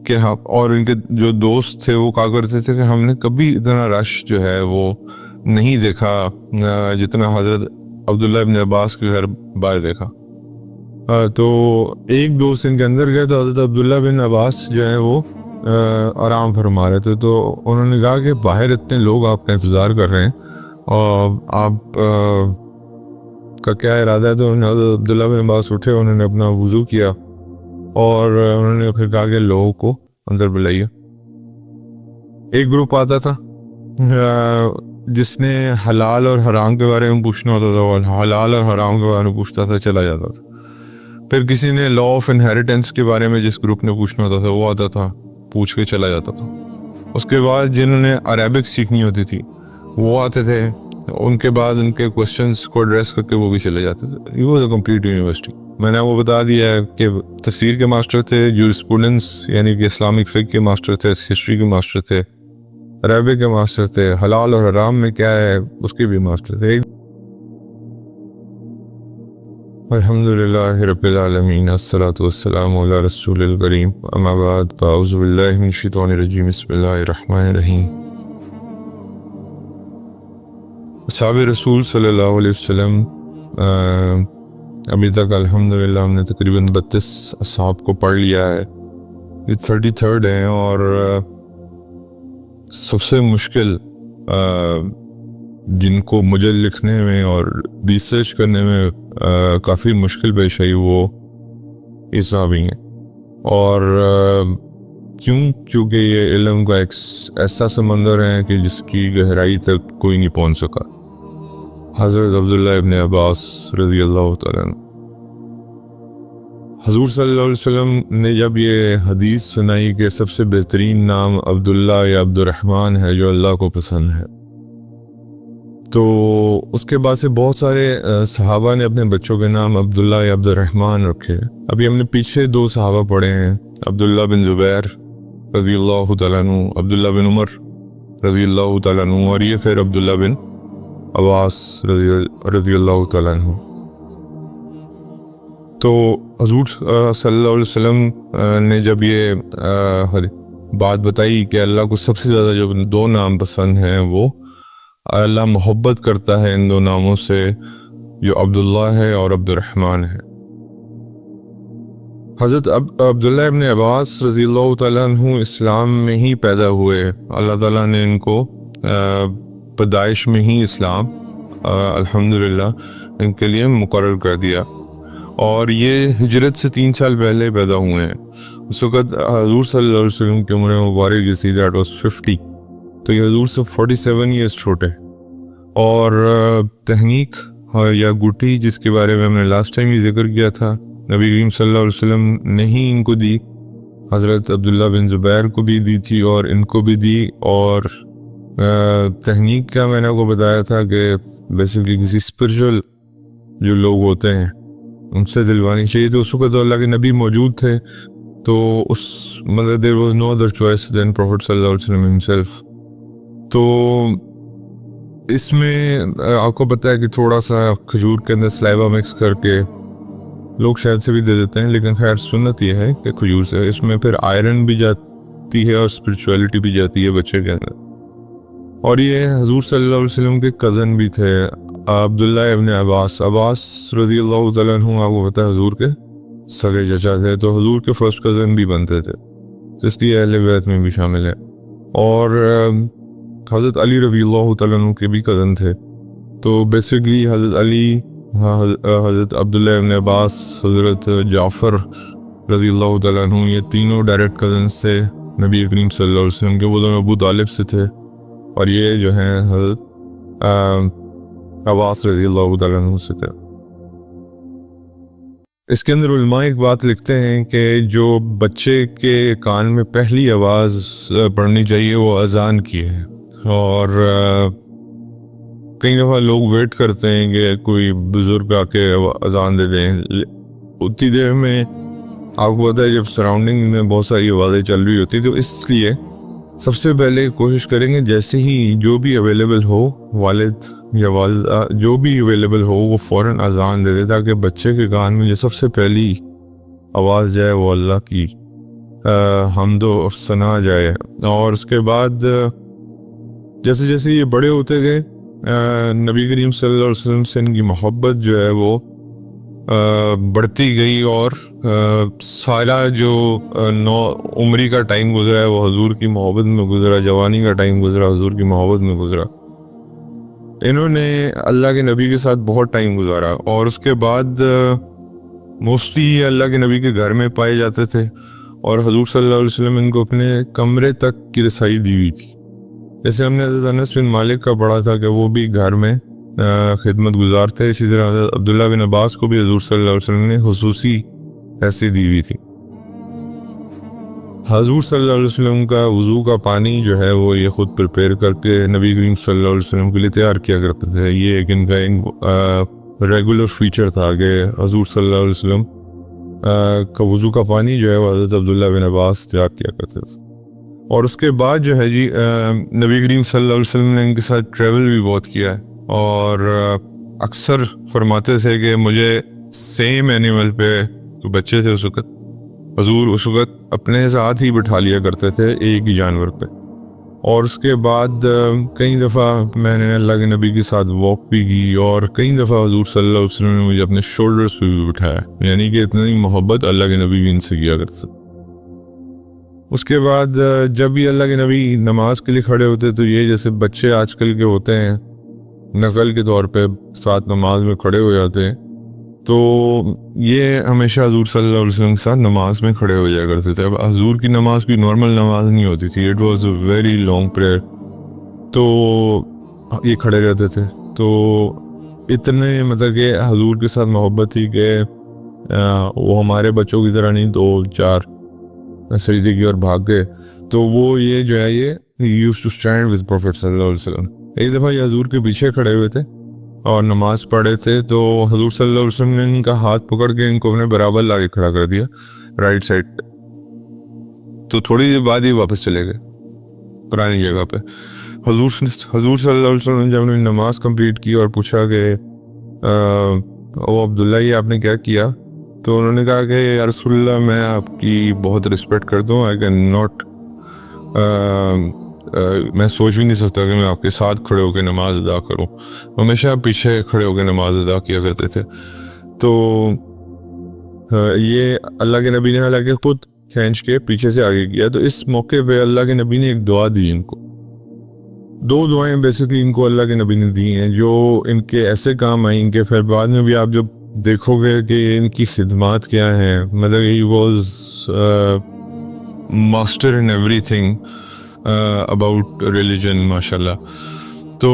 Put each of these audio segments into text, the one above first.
کہ اور ان کے جو دوست تھے وہ کہا کرتے تھے کہ ہم نے کبھی اتنا رش جو ہے وہ نہیں دیکھا جتنا حضرت عبداللہ ابن عباس کے گھر باہر دیکھا. تو ایک دوست ان کے اندر گئے تو حضرت عبداللہ بن عباس جو ہے وہ آرام فرما رہے تھے. تو انہوں نے کہا کہ باہر اتنے لوگ آپ کا انتظار کر رہے ہیں اور آپ کا کیا ارادہ ہے. تو حضرت عبداللہ بن عباس اٹھے, انہوں نے اپنا وضو کیا اور انہوں نے پھر کہا کہ لوگوں کو اندر بلائیے. ایک گروپ آتا تھا جس نے حلال اور حرام کے بارے میں پوچھنا ہوتا تھا, وہ حلال اور حرام کے بارے میں پوچھتا تھا, چلا جاتا تھا. پھر کسی نے لا آف انہیریٹنس کے بارے میں جس گروپ نے پوچھنا ہوتا تھا وہ آتا تھا, پوچھ کے چلا جاتا تھا. اس کے بعد جنہوں نے عربک سیکھنی ہوتی تھی وہ آتے تھے, ان کے بعد ان کے کوسچنس کو ایڈریس کر کے وہ بھی چلے جاتے تھے. یہ واز اے کمپلیٹ یونیورسٹی. میں نے وہ بتا دیا ہے کہ تفسیر کے ماسٹر تھے, جورسپروڈنس یعنی کہ اسلامک فقہ کے ماسٹر تھے, ہسٹری کے ماسٹر تھے, عربک کے ماسٹر تھے, حلال اور حرام میں کیا ہے اس کے بھی ماسٹر تھے. الحمدللہ رب العالمین, الصلاۃ والسلام علی رسول الکریم, اما بعد, فاعوذ باللہ من الشیطان الرجیم, بسم اللہ الرحمن الرحیم. اصحاب رسول صلی اللہ علیہ وسلم, ابھی تک الحمدللہ ہم نے تقریباً 32 اصحاب کو پڑھ لیا ہے. یہ 33rd ہیں اور سب سے مشکل جن کو مجھے لکھنے میں اور ریسرچ کرنے میں کافی مشکل پیش آئی وہ اس صحابی ہیں. اور کیونکہ یہ علم کا ایک ایسا سمندر ہے کہ جس کی گہرائی تک کوئی نہیں پہنچ سکا. حضرت عبداللہ ابن عباس رضی اللہ تعالیٰ عنہ, حضور صلی اللہ علیہ وسلم نے جب یہ حدیث سنائی کہ سب سے بہترین نام عبداللہ یا عبد الرحمن ہے جو اللہ کو پسند ہے, تو اس کے بعد سے بہت سارے صحابہ نے اپنے بچوں کے نام عبداللہ یا عبد الرحمن رکھے. ابھی ہم نے پیچھے 2 صحابہ پڑھے ہیں, عبداللہ بن زبیر رضی اللہ تعالیٰ عنہ, عبداللہ بن عمر رضی اللہ تعالیٰ عنہ, اور یہ پھر عبداللہ بن عباس رضی اللہ تعالیٰ عنہ. تو حضور صلی اللہ علیہ وسلم نے جب یہ بات بتائی کہ اللہ کو سب سے زیادہ جو 2 نام پسند ہیں, وہ اللہ محبت کرتا ہے ان 2 ناموں سے, جو عبداللہ ہے اور عبد الرحمن ہے. حضرت عبداللہ ابن عباس رضی اللہ تعالیٰ عنہ اسلام میں ہی پیدا ہوئے. اللہ تعالیٰ نے ان کو پیدائش میں ہی اسلام الحمدللہ ان کے لیے مقرر کر دیا, اور یہ ہجرت سے 3 سال پہلے پیدا ہوئے ہیں. اس وقت حضور صلی اللہ علیہ وسلم کی عمر مبارک جیسی دیٹ واز 50, تو یہ حضور سے 47 ایئرس چھوٹے. اور تحنیک یا گٹھی جس کے بارے میں ہم نے لاسٹ ٹائم ہی ذکر کیا تھا, نبی کریم صلی اللہ علیہ وسلم نے ہی ان کو دی, حضرت عبداللہ بن زبیر کو بھی دی تھی اور ان کو بھی دی. اور تحنیک کا میں نے کو بتایا تھا کہ بیسیکلی کسی اسپرچول جو لوگ ہوتے ہیں ان سے دلوانی چاہیے. تو اس وقت اللہ کے نبی موجود تھے, تو اس مطلب there was no other choice than Prophet صلی اللہ علیہ وسلم himself. تو اس میں آپ کو پتہ ہے کہ تھوڑا سا کھجور کے اندر سلائیوا مکس کر کے لوگ شاید سے بھی دے دیتے ہیں, لیکن خیر سنت یہ ہے کہ کھجور سے اس میں پھر آئرن بھی جاتی ہے اور اسپرچویلٹی بھی جاتی ہے بچے کے اندر. اور یہ حضور صلی اللہ علیہ وسلم کے کزن بھی تھے, عبداللہ ابن عباس. عباس رضی اللہ تعالیٰ عنہ آپ کو پتہ ہے حضور کے سگے چچا تھے, تو حضور کے فرسٹ کزن بھی بنتے تھے, اس لیے اہل بیت میں بھی شامل ہے. اور حضرت علی رضی اللہ تعالیٰ عنہ کے بھی کزن تھے. تو بیسیکلی حضرت علی, حضرت عبداللہ ابن عباس, حضرت جعفر رضی اللہ تعالیٰ عنہ, یہ تینوں ڈائریکٹ کزنس تھے نبی کریم صلی اللہ علیہ وسلم کے. وہ دونوں ابو طالب سے تھے, اور یہ جو ہیں حضرت عباس رضی اللہ تعالیٰ عنہ سے تھے. اس کے اندر علماء ایک بات لکھتے ہیں کہ جو بچے کے کان میں پہلی آواز پڑھنی چاہیے وہ اذان کی ہے. اور کئی دفعہ لوگ ویٹ کرتے ہیں کہ کوئی بزرگ آ کے اذان دے دیں. اتنی دیر میں آپ کو پتہ ہے جب سراؤنڈنگ میں بہت ساری آوازیں چل رہی ہوتی, تو اس لیے سب سے پہلے کوشش کریں گے جیسے ہی جو بھی اویلیبل ہو, والد یا والدہ جو بھی اویلیبل ہو, وہ فوراً اذان دے دے, تاکہ بچے کے کان میں جو سب سے پہلی آواز جائے وہ اللہ کی حمد و ثنا جائے. اور اس کے بعد جیسے جیسے یہ بڑے ہوتے گئے نبی کریم صلی اللہ علیہ وسلم سے ان کی محبت جو ہے وہ بڑھتی گئی, اور سارا جو عمری کا ٹائم گزرا ہے وہ حضور کی محبت میں گزرا, جوانی کا ٹائم گزرا حضور کی محبت میں گزرا. انہوں نے اللہ کے نبی کے ساتھ بہت ٹائم گزارا, اور اس کے بعد موسٹلی اللہ کے نبی کے گھر میں پائے جاتے تھے, اور حضور صلی اللہ علیہ وسلم ان کو اپنے کمرے تک کی رسائی دی ہوئی تھی. جیسے ہم نے حضرت انس بن مالک کا پڑھا تھا کہ وہ بھی گھر میں خدمت گزار تھے, اسی طرح حضرت عبداللہ بن عباس کو بھی حضور صلی اللہ علیہ وسلم نے خصوصی ایسی دی ہوئی تھی. حضور صلی اللہ علیہ وسلم کا وضو کا پانی جو ہے وہ یہ خود پریپیئر کر کے نبی کریم صلی اللہ علیہ وسلم کے لیے تیار کیا کرتے تھے. یہ ایک ان کا ریگولر فیچر تھا کہ حضور صلی اللہ علیہ وسلم کا وضو کا پانی جو ہے وہ حضرت عبداللہ بن عباس تیار کیا کرتے تھے. اور اس کے بعد جو ہے جی نبی کریم صلی اللہ علیہ وسلم نے ان کے ساتھ ٹریول بھی بہت کیا ہے, اور اکثر فرماتے تھے کہ مجھے سیم اینیمل پہ جو بچے تھے اس وقت حضور اس وقت اپنے ساتھ ہی بٹھا لیا کرتے تھے ایک ہی جانور پہ. اور اس کے بعد کئی دفعہ میں نے اللہ کے نبی کے ساتھ واک بھی کی, اور کئی دفعہ حضور صلی اللہ علیہ وسلم نے مجھے اپنے شولڈرز پہ بھی بٹھایا, یعنی کہ اتنی محبت اللہ کے نبی بھی ان سے کیا کرتے تھے. اس کے بعد جب بھی اللہ کے نبی نماز کے لیے کھڑے ہوتے تو یہ جیسے بچے آج کل کے ہوتے ہیں نقل کے طور پہ ساتھ نماز میں کھڑے ہو جاتے ہیں, تو یہ ہمیشہ حضور صلی اللہ علیہ وسلم کے ساتھ نماز میں کھڑے ہو جایا کرتے تھے. اب حضور کی نماز کوئی نارمل نماز نہیں ہوتی تھی, it was a very long prayer, تو یہ کھڑے رہتے تھے. تو اتنے مطلب کہ حضور کے ساتھ محبت تھی کہ وہ ہمارے بچوں کی طرح نہیں 2-4 سجدے کی اور بھاگ گئے. تو وہ یہ جو ہے یہ used to stand with Prophet صلی اللہ علیہ وسلم. ایک دفعہ یہ حضور کے پیچھے کھڑے ہوئے تھے اور نماز پڑھے تھے, تو حضور صلی اللہ علیہ وسلم نے ان کا ہاتھ پکڑ کے ان کو اپنے برابر لا کے کھڑا کر دیا رائٹ سائڈ پہ. تو تھوڑی دیر بعد ہی واپس چلے گئے پرانی جگہ پہ. حضور صلی اللہ علیہ وسلم نے جب انہوں نے نماز کمپلیٹ کی اور پوچھا کہ او عبداللہ یہ آپ نے کیا کیا, تو انہوں نے کہا کہ یا رسول اللہ میں آپ کی بہت رسپیکٹ کرتا ہوں, آئی کین ناٹ میں سوچ بھی نہیں سکتا کہ میں آپ کے ساتھ کھڑے ہو کے نماز ادا کروں. ہمیشہ پیچھے کھڑے ہو کے نماز ادا کیا کرتے تھے. تو یہ اللہ کے نبی نے حالانکہ خود کھینچ کے پیچھے سے آگے کیا. تو اس موقع پہ اللہ کے نبی نے ایک دعا دی ان کو, 2 دعائیں بیسکلی ان کو اللہ کے نبی نے دی ہیں جو ان کے ایسے کام آئیں کہ پھر بعد میں بھی آپ جب دیکھو گے کہ ان کی خدمات کیا ہیں, مطلب he was master in every thing about religion ماشاءاللہ. تو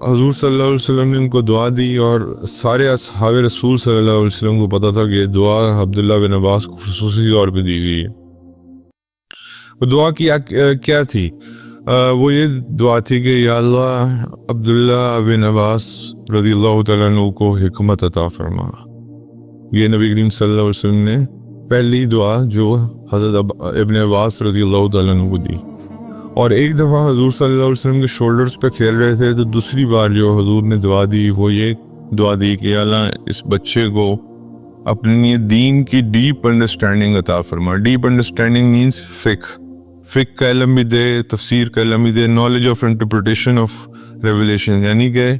حضور صلی اللہ علیہ وسلم نے ان کو دعا دی, اور سارے اصحاب رسول صلی اللہ علیہ وسلم کو پتا تھا کہ یہ دعا عبداللہ بن عباس کو خصوصی طور پہ دی گئی ہے. وہ دعا کیا تھی؟ وہ یہ دعا تھی کہ یا اللہ عبداللہ بن عباس رضی اللہ تعالیٰ عنہ کو حکمت عطا فرما. یہ نبی کریم صلی اللہ علیہ وسلم نے پہلی دعا جو حضرت ابن عباس رضی اللہ تعالیٰ عنہ کو دی. اور ایک دفعہ حضور صلی اللہ علیہ وسلم کے شولڈرز پہ کھیل رہے تھے, تو دوسری بار جو حضور نے دعا دی وہ یہ دعا دی کہ یا اللہ اس بچے کو اپنی دین کی ڈیپ انڈرسٹینڈنگ عطا فرما. ڈیپ انڈرسٹینڈنگ مینس فقہ کا علم بھی دے, تفسیر کا علم بھی دے, knowledge of interpretation of revelation. یعنی کہ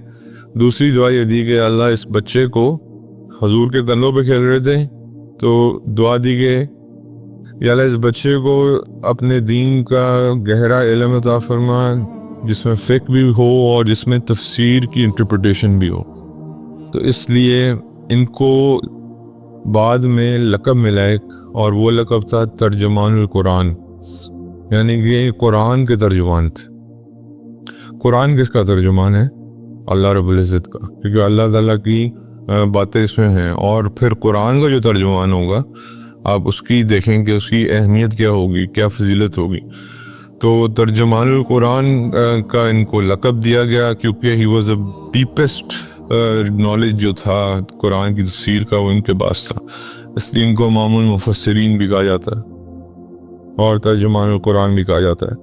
دوسری دعا یہ دی کہ اللہ اس بچے کو حضور کے کندھوں پہ کھیل رہے تھے, تو دعا دی کہ یا اللہ اس بچے کو اپنے دین کا گہرا علم عطا فرما جس میں فقہ بھی ہو اور جس میں تفسیر کی انٹرپریٹیشن بھی ہو. تو اس لیے ان کو بعد میں لقب ملا ایک, اور وہ لقب تھا ترجمان القرآن, یعنی کہ قرآن کے ترجمان تھے. قرآن کس کا ترجمان ہے؟ اللہ رب العزت کا, کیونکہ اللہ تعالیٰ کی باتیں اس میں ہیں. اور پھر قرآن کا جو ترجمان ہوگا آپ اس کی دیکھیں کہ اس کی اہمیت کیا ہوگی, کیا فضیلت ہوگی. تو ترجمان القرآن کا ان کو لقب دیا گیا کیونکہ he was a deepest knowledge جو تھا قرآن کی تفسیر کا وہ ان کے پاس تھا, اس لیے ان کو امام المفسرین بھی کہا جاتا ہے اور ترجمان القرآن بھی کہا جاتا ہے.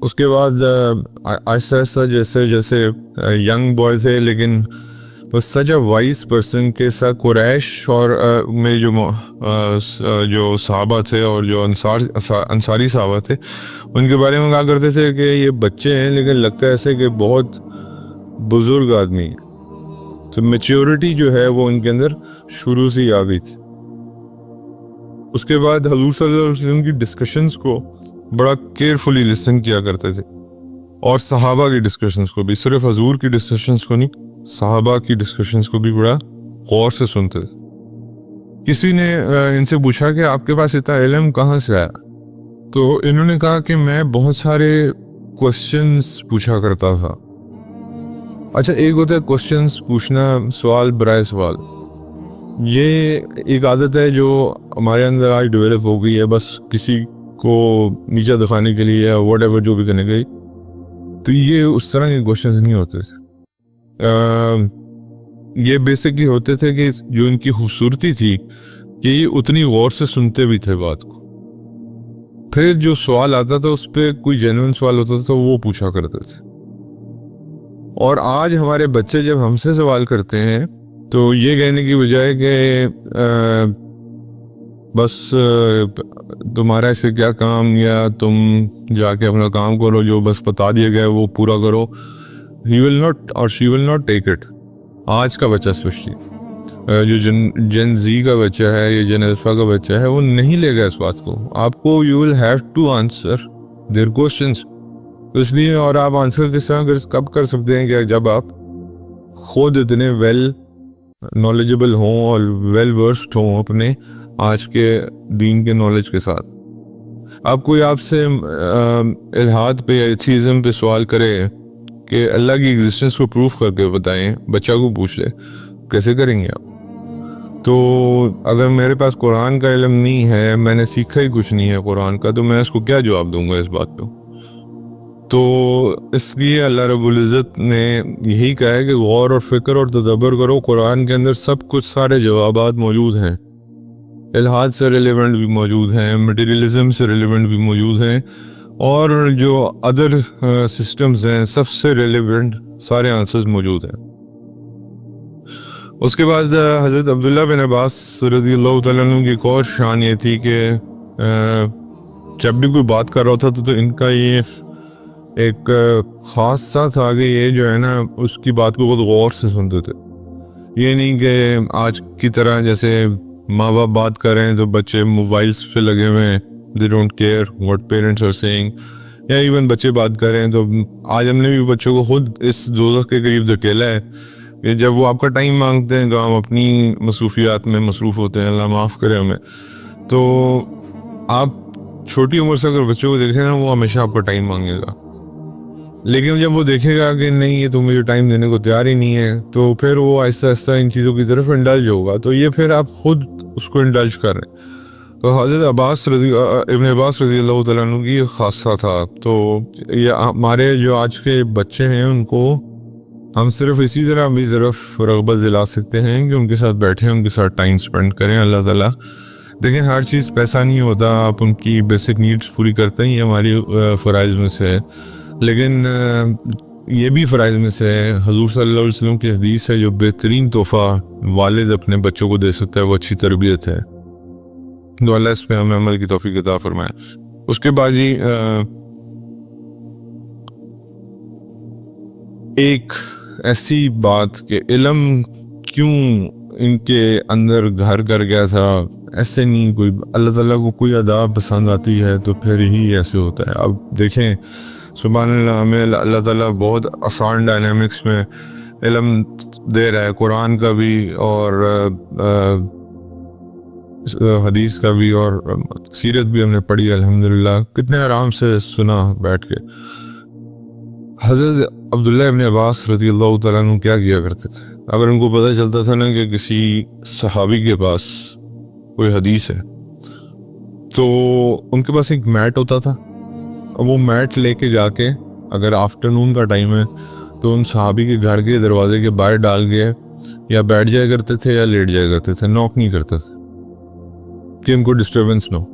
اس کے بعد آہستہ آہستہ جیسے ینگ بوائے تھے, لیکن was such a wise person کہ قریش اور میں جو صحابہ تھے اور جو انصاری صحابہ تھے ان کے بارے میں کہا کرتے تھے کہ یہ بچے ہیں لیکن لگتا ہے ایسے کہ بہت بزرگ آدمی ہیں. تو میچیورٹی جو ہے وہ ان کے اندر شروع سے ہی آ گئی تھی. اس کے بعد حضور صلی اللہ علیہ وسلم کی ڈسکشنز کو بڑا کیئرفلی لسن کیا کرتے تھے اور صحابہ کی ڈسکشنز کو بھی, صرف حضور کی ڈسکشنز کو نہیں, صحابہ کی ڈسکشنز کو بھی بڑا غور سے سنتے تھے. کسی نے ان سے پوچھا کہ آپ کے پاس اتنا علم کہاں سے آیا؟ تو انہوں نے کہا کہ میں بہت سارے کوسچنز پوچھا کرتا تھا. اچھا, ایک ہوتا ہے کوسچنز پوچھنا, سوال برائے سوال, یہ ایک عادت ہے جو ہمارے اندر آج ڈیولپ ہو گئی ہے, بس کسی کو نیچا دکھانے کے لیے یا واٹ ایور جو بھی کرنے کے لیے. تو یہ اس طرح کے کوسچنز نہیں ہوتے تھے. یہ بیسکلی ہوتے تھے کہ جو ان کی خوبصورتی تھی کہ یہ اتنی غور سے سنتے بھی تھے بات کو. پھر جو سوال آتا تھا اس پہ کوئی جینوئن سوال ہوتا تھا وہ پوچھا کرتے تھے. اور آج ہمارے بچے جب ہم سے سوال کرتے ہیں تو یہ کہنے کی بجائے کہ بس تمہارا اس سے کیا کام, یا تم جا کے اپنا کام کرو, جو بس بتا دیا گیا وہ پورا کرو, he will not or she will not take it. آج کا بچہ اسپیشلی جو جن زی کا بچہ ہے یا جن الفا کا بچہ ہے وہ نہیں لے گا اس بات کو. آپ کو you will have to answer their questions. اس لیے, اور آپ آنسر کس طرح کب کر سکتے ہیں کہ جب آپ خود اتنے ویل نالجبل ہوں اور ویل ورسڈ ہوں اپنے آج کے دین کے نالج کے ساتھ. آپ کوئی آپ سے الہاد پہ یا ایتھیزم پہ سوال کرے کہ اللہ کی ایگزسٹنس کو پروف کر کے بتائیں, بچہ کو پوچھ لے, کیسے کریں گے آپ؟ تو اگر میرے پاس قرآن کا علم نہیں ہے, میں نے سیکھا ہی کچھ نہیں ہے قرآن کا, تو میں اس کو کیا جواب دوں گا اس بات پہ؟ تو اس لیے اللہ رب العزت نے یہی کہا ہے کہ غور اور فکر اور تدبر کرو. قرآن کے اندر سب کچھ سارے جوابات موجود ہیں. الہاد سے ریلیونٹ بھی موجود ہیں, مٹیریلزم سے ریلیونٹ بھی موجود ہیں, اور جو ادر سسٹمز ہیں سب سے ریلیونٹ سارے آنسرز موجود ہیں. اس کے بعد حضرت عبداللہ بن عباس رضی اللہ تعالیٰ عنہ کی ایک اور شان یہ تھی کہ جب بھی کوئی بات کر رہا تھا تو ان کا یہ ایک خاص سا تھا کہ یہ جو ہے نا اس کی بات کو بہت غور سے سنتے تھے. یہ نہیں کہ آج کی طرح جیسے ماں باپ بات کر رہے ہیں تو بچے موبائلس پہ لگے ہوئے ہیں, they don't care what parents are saying, یا ایون بچے بات کر رہے ہیں تو آج ہم نے بھی بچوں کو خود اس دوزخ کے قریب دھکیلا ہے کہ جب وہ آپ کا ٹائم مانگتے ہیں تو ہم اپنی مصروفیات میں مصروف ہوتے ہیں, اللہ معاف کرے ہمیں. تو آپ چھوٹی عمر سے اگر بچوں کو دیکھیں نا وہ ہمیشہ آپ کا ٹائم مانگے گا, لیکن جب وہ دیکھے گا کہ نہیں یہ تو مجھے ٹائم دینے کو تیار ہی نہیں ہے تو پھر وہ آہستہ آہستہ ان چیزوں کی طرف انڈلج ہوگا. تو یہ پھر آپ خود اس کو انڈلج کر رہے ہیں. تو حضرت ابن عباس رضی اللہ تعالیٰ عنہ کی خاصہ تھا. تو یہ ہمارے جو آج کے بچے ہیں ان کو ہم صرف اسی طرح بھی طرف رغبت دلا سکتے ہیں کہ ان کے ساتھ بیٹھیں, ان کے ساتھ ٹائم سپینڈ کریں. اللہ تعالیٰ دیکھیں ہر چیز پیسہ نہیں ہوتا, آپ ان کی بیسک نیڈس پوری کرتے ہیں, یہ ہماری فرائض میں سے ہے, لیکن یہ بھی فرائض میں سے ہے. حضور صلی اللہ علیہ وسلم کی حدیث ہے جو بہترین تحفہ والد اپنے بچوں کو دے سکتا ہے وہ اچھی تربیت ہے. تو اللہ اس پہ ہمیں عمل کی توفیق عطا فرمائے. اس کے بعد جی ایک ایسی بات کہ علم کیوں ان کے اندر گھر کر گیا تھا, ایسے نہیں کوئی اللہ تعالیٰ کو کوئی ادا پسند آتی ہے تو پھر ہی ایسے ہوتا ہے. اب دیکھیں سبحان اللہ, ہمیں اللہ تعالیٰ بہت آسان ڈائنامکس میں علم دے رہا ہے, قرآن کا بھی اور حدیث کا بھی اور سیرت بھی ہم نے پڑھی الحمدللہ, کتنے آرام سے سنا بیٹھ کے. حضرت عبداللہ ابن عباس رضی اللہ تعالیٰ عنہ کیا کیا کرتے تھے, اگر ان کو پتہ چلتا تھا نا کہ کسی صحابی کے پاس کوئی حدیث ہے تو ان کے پاس ایک میٹ ہوتا تھا, وہ میٹ لے کے جا کے اگر آفٹرنون کا ٹائم ہے تو ان صحابی کے گھر کے دروازے کے باہر ڈال کے یا بیٹھ جایا کرتے تھے یا لیٹ جایا کرتے تھے, نوک نہیں کرتے تھے کہ ان کو ڈسٹربنس نہ ہو.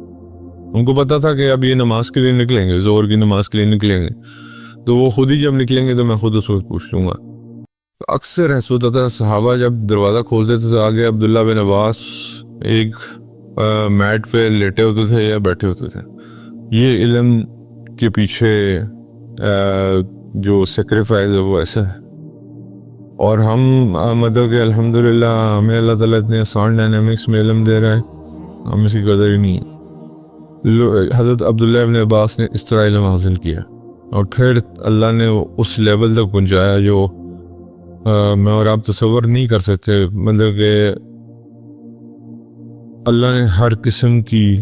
ان کو پتا تھا کہ اب یہ نماز کے لیے نکلیں گے, ظہر کی نماز کے لیے نکلیں گے, تو وہ خود ہی جب نکلیں گے تو میں خود اس وقت پوچھ لوں گا اکثر ایسا ہوتا تھا صحابہ جب دروازہ کھولتے تھے تو آگے عبداللہ بن عباس ایک میٹ پہ لیٹے ہوتے تھے یا بیٹھے ہوتے تھے. یہ علم کے پیچھے جو سیکریفائز ہے وہ ایسا ہے. اور ہم مطلب کہ الحمدللہ ہمیں اللہ تعالیٰ اتنے آسان ڈائنامکس میں علم دے رہا ہے, ہم اس کی قدر ہی نہیں ہے. حضرت عبداللہ بن عباس نے اس طرح علم حاصل کیا اور پھر اللہ نے اس لیول تک پہنچایا جو میں اور آپ تصور نہیں کر سکتے. مطلب کہ اللہ نے ہر قسم کی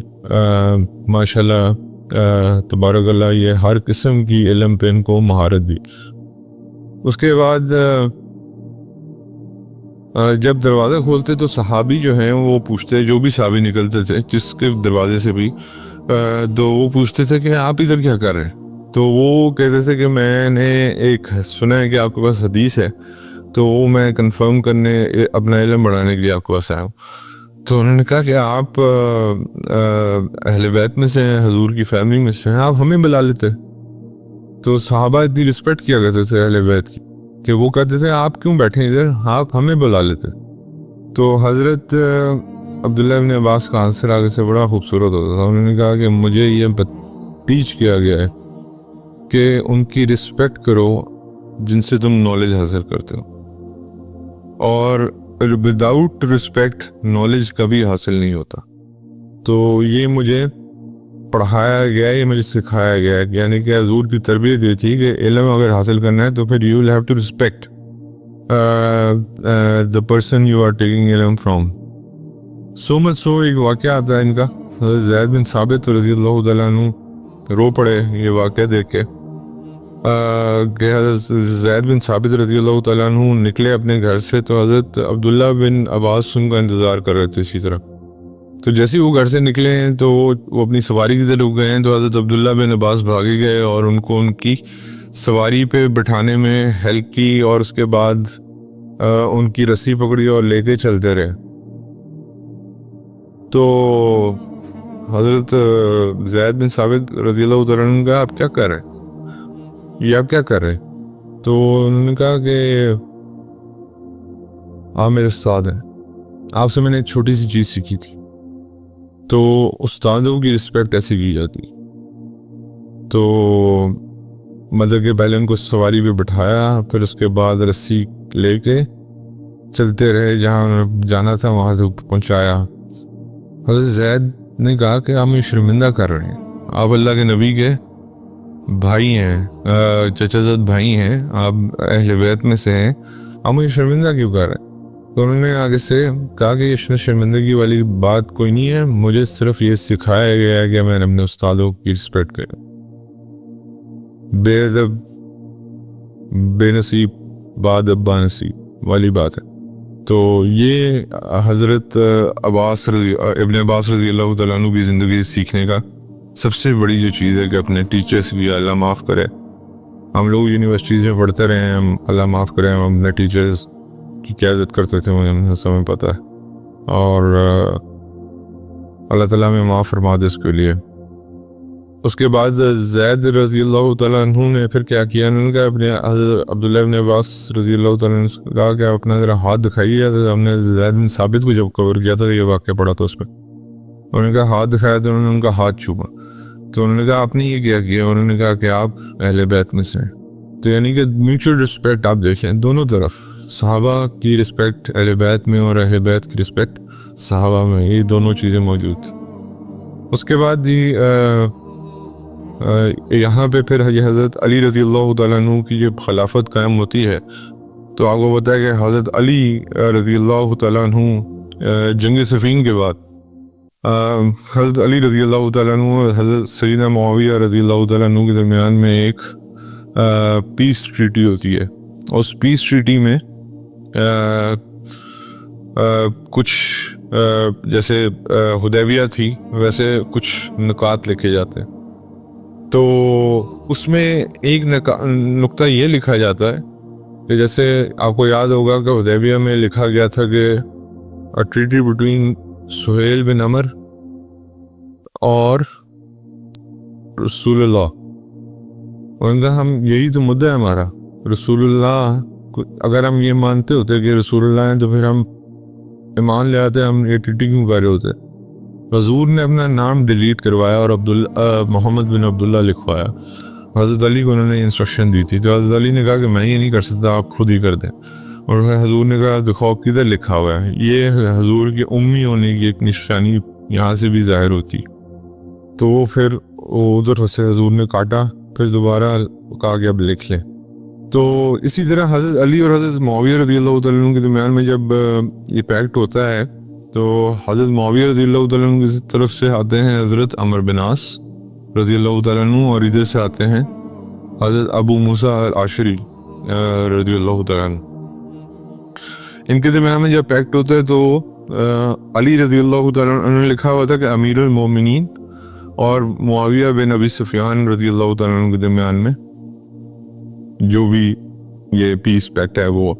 ماشاءاللہ تبارک اللہ یہ ہر قسم کی علم پہ ان کو مہارت دی. اس کے بعد جب دروازہ کھولتے تو صحابی جو ہیں وہ پوچھتے, جو بھی صحابی نکلتے تھے جس کے دروازے سے بھی, تو وہ پوچھتے تھے کہ آپ ادھر کیا کر رہے ہیں. تو وہ کہتے تھے کہ میں نے ایک سنا ہے کہ آپ کے پاس حدیث ہے, تو وہ میں کنفرم کرنے اپنا علم بڑھانے کے لیے آپ کے پاس آیا ہوں. تو انہوں نے کہا کہ آپ اہل بیت میں سے ہیں, حضور کی فیملی میں سے ہیں, آپ ہمیں بلا لیتے. تو صحابہ اتنی رسپیکٹ کیا کرتے تھے اہل بیت کی کہ وہ کہتے تھے آپ کیوں بیٹھے ادھر, آپ ہمیں بلا لیتے. تو حضرت عبداللہ بن عباس کا آنسر آگے سے بڑا خوبصورت ہوتا تھا. انہوں نے کہا کہ مجھے یہ ٹیچ کیا گیا ہے کہ ان کی رسپیکٹ کرو جن سے تم نالج حاصل کرتے ہو, اور وداؤٹ رسپیکٹ نالج کبھی حاصل نہیں ہوتا. تو یہ مجھے پڑھایا گیا, یہ مجھے سکھایا گیا, یعنی کہ حضور کی تربیت یہ تھی کہ علم اگر حاصل کرنا ہے تو پھر you will have to respect the person you are taking علم from. so much so ایک واقعہ آتا ہے ان کا, حضرت زید بن ثابت رضی اللہ تعالیٰ عنہ رو پڑے یہ واقعہ دیکھ کے کہ حضرت زید بن ثابت رضی اللہ تعالیٰ عنہ نکلے اپنے گھر سے, تو حضرت عبداللہ بن عباس ان کا انتظار کر رہے تھے اسی طرح. تو جیسے وہ گھر سے نکلے ہیں تو وہ اپنی سواری کی طرف گئے ہیں, تو حضرت عبداللہ بن عباس بھاگے گئے اور ان کو ان کی سواری پہ بٹھانے میں ہیلپ کی, اور اس کے بعد ان کی رسی پکڑی اور لے کے چلتے رہے. تو حضرت زید بن ثابت رضی اللہ تعالیٰ عنہ کا آپ کیا کر رہے ہیں, یہ آپ کیا کر رہے ہیں؟ تو انہوں نے کہا کہ آپ میرے استاد ہیں, آپ سے میں نے ایک چھوٹی سی چیز سیکھی تھی. تو استادوں کی رسپیکٹ ایسے کی جاتی. تو مطلب کہ پہلے ان کو سواری پہ بٹھایا, پھر اس کے بعد رسی لے کے چلتے رہے, جہاں جانا تھا وہاں تک پہنچایا. حضرت زید نے کہا کہ آپ مجھے شرمندہ کر رہے ہیں, آپ اللہ کے نبی کے بھائی ہیں, چچا زاد بھائی ہیں, آپ اہل بیت میں سے ہیں, آپ مجھے شرمندہ کیوں کر رہے ہیں؟ تو انہوں نے آگے سے کہا کہ یہ شرمندگی والی بات کوئی نہیں ہے, مجھے صرف یہ سکھایا گیا ہے کہ میں اپنے استادوں کی رسپیکٹ کروں. بے ادب بے نصیب بعد ابا نصیب والی بات ہے. تو یہ حضرت ابن عباس رضی اللہ تعالیٰ عنہ کی زندگی سیکھنے کا سب سے بڑی جو چیز ہے کہ اپنے ٹیچرز بھی اللہ معاف کرے. ہم لوگ یونیورسٹیز میں پڑھتے رہے ہیں, ہم اللہ معاف کرے, ہم اپنے ٹیچرز کی کیا عزت کرتے تھے مجھے سمجھ پتہ ہے, اور اللہ تعالیٰ میں معاف فرما دے اس کے لیے. اس کے بعد زید رضی اللہ تعالیٰ عنہ نے پھر کیا کیا, انہوں نے کہا اپنے حضرت عبداللہ بن عباس رضی اللہ تعالیٰ عنہ نے کہا کہ آپ اپنا ذرا ہاتھ دکھائیے. ہم نے زید بن ثابت کو جب کور کیا تھا یہ واقعہ پڑھا تھا, اس میں انہوں نے کہا ہاتھ دکھایا, تو انہوں نے ان کا ہاتھ چوما. تو انہوں نے کہا آپ نے یہ کیا کیا, انہوں نے کہا کہ آپ اہل بیت میں سے ہیں. تو یعنی کہ میوچل رسپیکٹ آپ دیکھیں دونوں طرف, صحابہ کی رسپیکٹ اہل بیت میں اور اہل بیت کی رسپیکٹ صحابہ میں, یہ دونوں چیزیں موجود تھیں. اس کے بعد یہاں پہ پھر یہ حضرت علی رضی اللہ تعالیٰ عنہ کی جب خلافت قائم ہوتی ہے تو آپ کو پتہ ہے کہ حضرت علی رضی اللہ تعالیٰ عنہ جنگ صفین کے بعد حضرت علی رضی اللہ تعالیٰ عنہ حضرت سیدنا معاویہ رضی اللہ تعالیٰ عنہ کے درمیان میں ایک پیس ٹریٹی ہوتی ہے. اس پیس ٹریٹی میں کچھ جیسے حدیبیہ تھی ویسے کچھ نکات لکھے جاتے ہیں. تو اس میں ایک نقطہ یہ لکھا جاتا ہے کہ جیسے آپ کو یاد ہوگا کہ حدیبیہ میں لکھا گیا تھا کہ ٹریٹی بٹوین سہیل بن عمر اور رسول اللہ, اور ہم یہی تو مدعا ہے ہمارا, رسول اللہ اگر ہم یہ مانتے ہوتے کہ رسول اللہ ہیں تو پھر ہم ایمان لے آتے، ہم ایٹیٹی کیوں کر رہے ہوتے؟ حضور نے اپنا نام ڈیلیٹ کروایا اور محمد بن عبداللہ لکھوایا. حضرت علی کو انہوں نے انسٹرکشن دی تھی، تو حضرت علی نے کہا کہ میں یہ نہیں کر سکتا، آپ خود ہی کر دیں. اور پھر حضور نے کہا دکھاؤ کدھر لکھا ہوا ہے. یہ حضور کے امی ہونے کی ایک نشانی یہاں سے بھی ظاہر ہوتی. تو وہ پھر ادھر سے حضور نے کاٹا، پھر دوبارہ کہا کہ اب لکھ لیں. تو اسی طرح حضرت علی اور حضرت معاویہ رضی اللہ تعالیٰ عنہ کے درمیان میں جب یہ پیکٹ ہوتا ہے تو حضرت معاویہ رضی اللہ تعالیٰ عنہ کی طرف سے آتے ہیں حضرت عمرو بن عاص رضی اللہ تعالیٰ عنہ، اور ادھر سے آتے ہیں حضرت ابو موسیٰ الاشعری رضی اللہ تعالیٰ عنہ. ان کے درمیان میں جب پیکٹ ہوتا ہے تو علی رضی اللہ تعالیٰ عنہ نے لکھا ہوا تھا کہ امیر المومنین، اور معاویہ بن ابی سفیان رضی اللہ تعالیٰ عنہ کے درمیان میں جو بھی یہ پیس پیکٹ ہے وہ.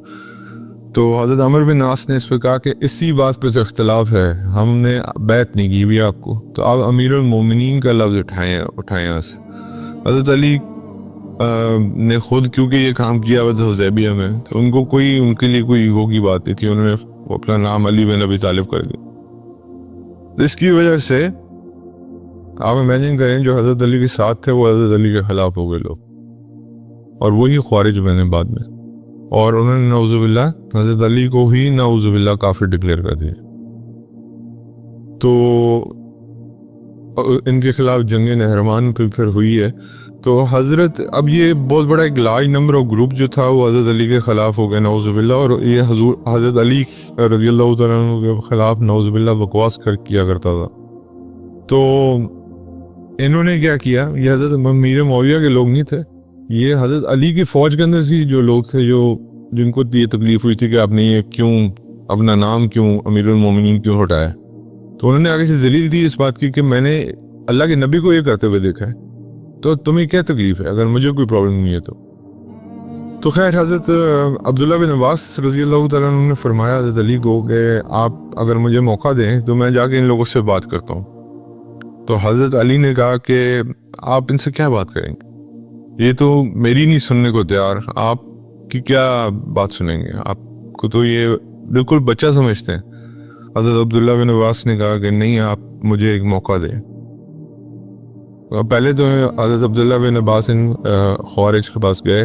تو حضرت عمرو بن عاص نے اس پہ کہا کہ اسی بات پہ تو اختلاف ہے، ہم نے بیعت نہیں کی بھی آپ کو، تو آپ امیر المومنین کا لفظ اٹھائیں یہاں سے. حضرت علی نے خود کیونکہ یہ کام کیا ہوا تھا حدیبیہ میں، تو ان کے لیے کوئی ایگو کی بات نہیں تھی، انہوں نے اپنا نام علی بن ابی طالب کر دیا. اس کی وجہ سے آپ امیجن کریں جو حضرت علی کے ساتھ تھے وہ حضرت علی کے خلاف ہو گئے لوگ، اور وہی خوارج بنے بعد میں، اور انہوں نے نعوذ باللہ حضرت علی کو ہی نعوذ باللہ کافر ڈکلیئر کر دیا. تو ان کے خلاف جنگ نہروان پھر ہوئی ہے. تو حضرت اب یہ بہت بڑا ایک لارج نمبر آف گروپ جو تھا وہ حضرت علی کے خلاف ہو گیا نعوذ باللہ، اور یہ حضرت علی رضی اللہ تعالیٰ عنہ کے خلاف نعوذ باللہ بکواس کیا کرتا تھا. تو انہوں نے کیا کیا، یہ حضرت امیر معاویہ کے لوگ نہیں تھے، یہ حضرت علی کی فوج کے اندر سے جو لوگ تھے جن کو یہ تکلیف ہوئی تھی کہ آپ نے یہ کیوں اپنا نام کیوں امیر المومنین کیوں ہٹایا. تو انہوں نے آگے سے دلیل دی اس بات کی کہ میں نے اللہ کے نبی کو یہ کرتے ہوئے دیکھا ہے، تو تمہیں کیا تکلیف ہے اگر مجھے کوئی پرابلم نہیں ہے تو خیر حضرت عبداللہ بن عباس رضی اللہ تعالیٰ عنہ نے فرمایا حضرت علی کو کہ آپ اگر مجھے موقع دیں تو میں جا کے ان لوگوں سے بات کرتا ہوں. تو حضرت علی نے کہا کہ آپ ان سے کیا بات کریں گے، یہ تو میری نہیں سننے کو تیار، آپ کی کیا بات سنیں گے، آپ کو تو یہ بالکل بچہ سمجھتے ہیں. حضرت عبداللہ بن عباس نے کہا کہ نہیں، آپ مجھے ایک موقع دیں. پہلے تو حضرت عبداللہ بن عباس خوارج کے پاس گئے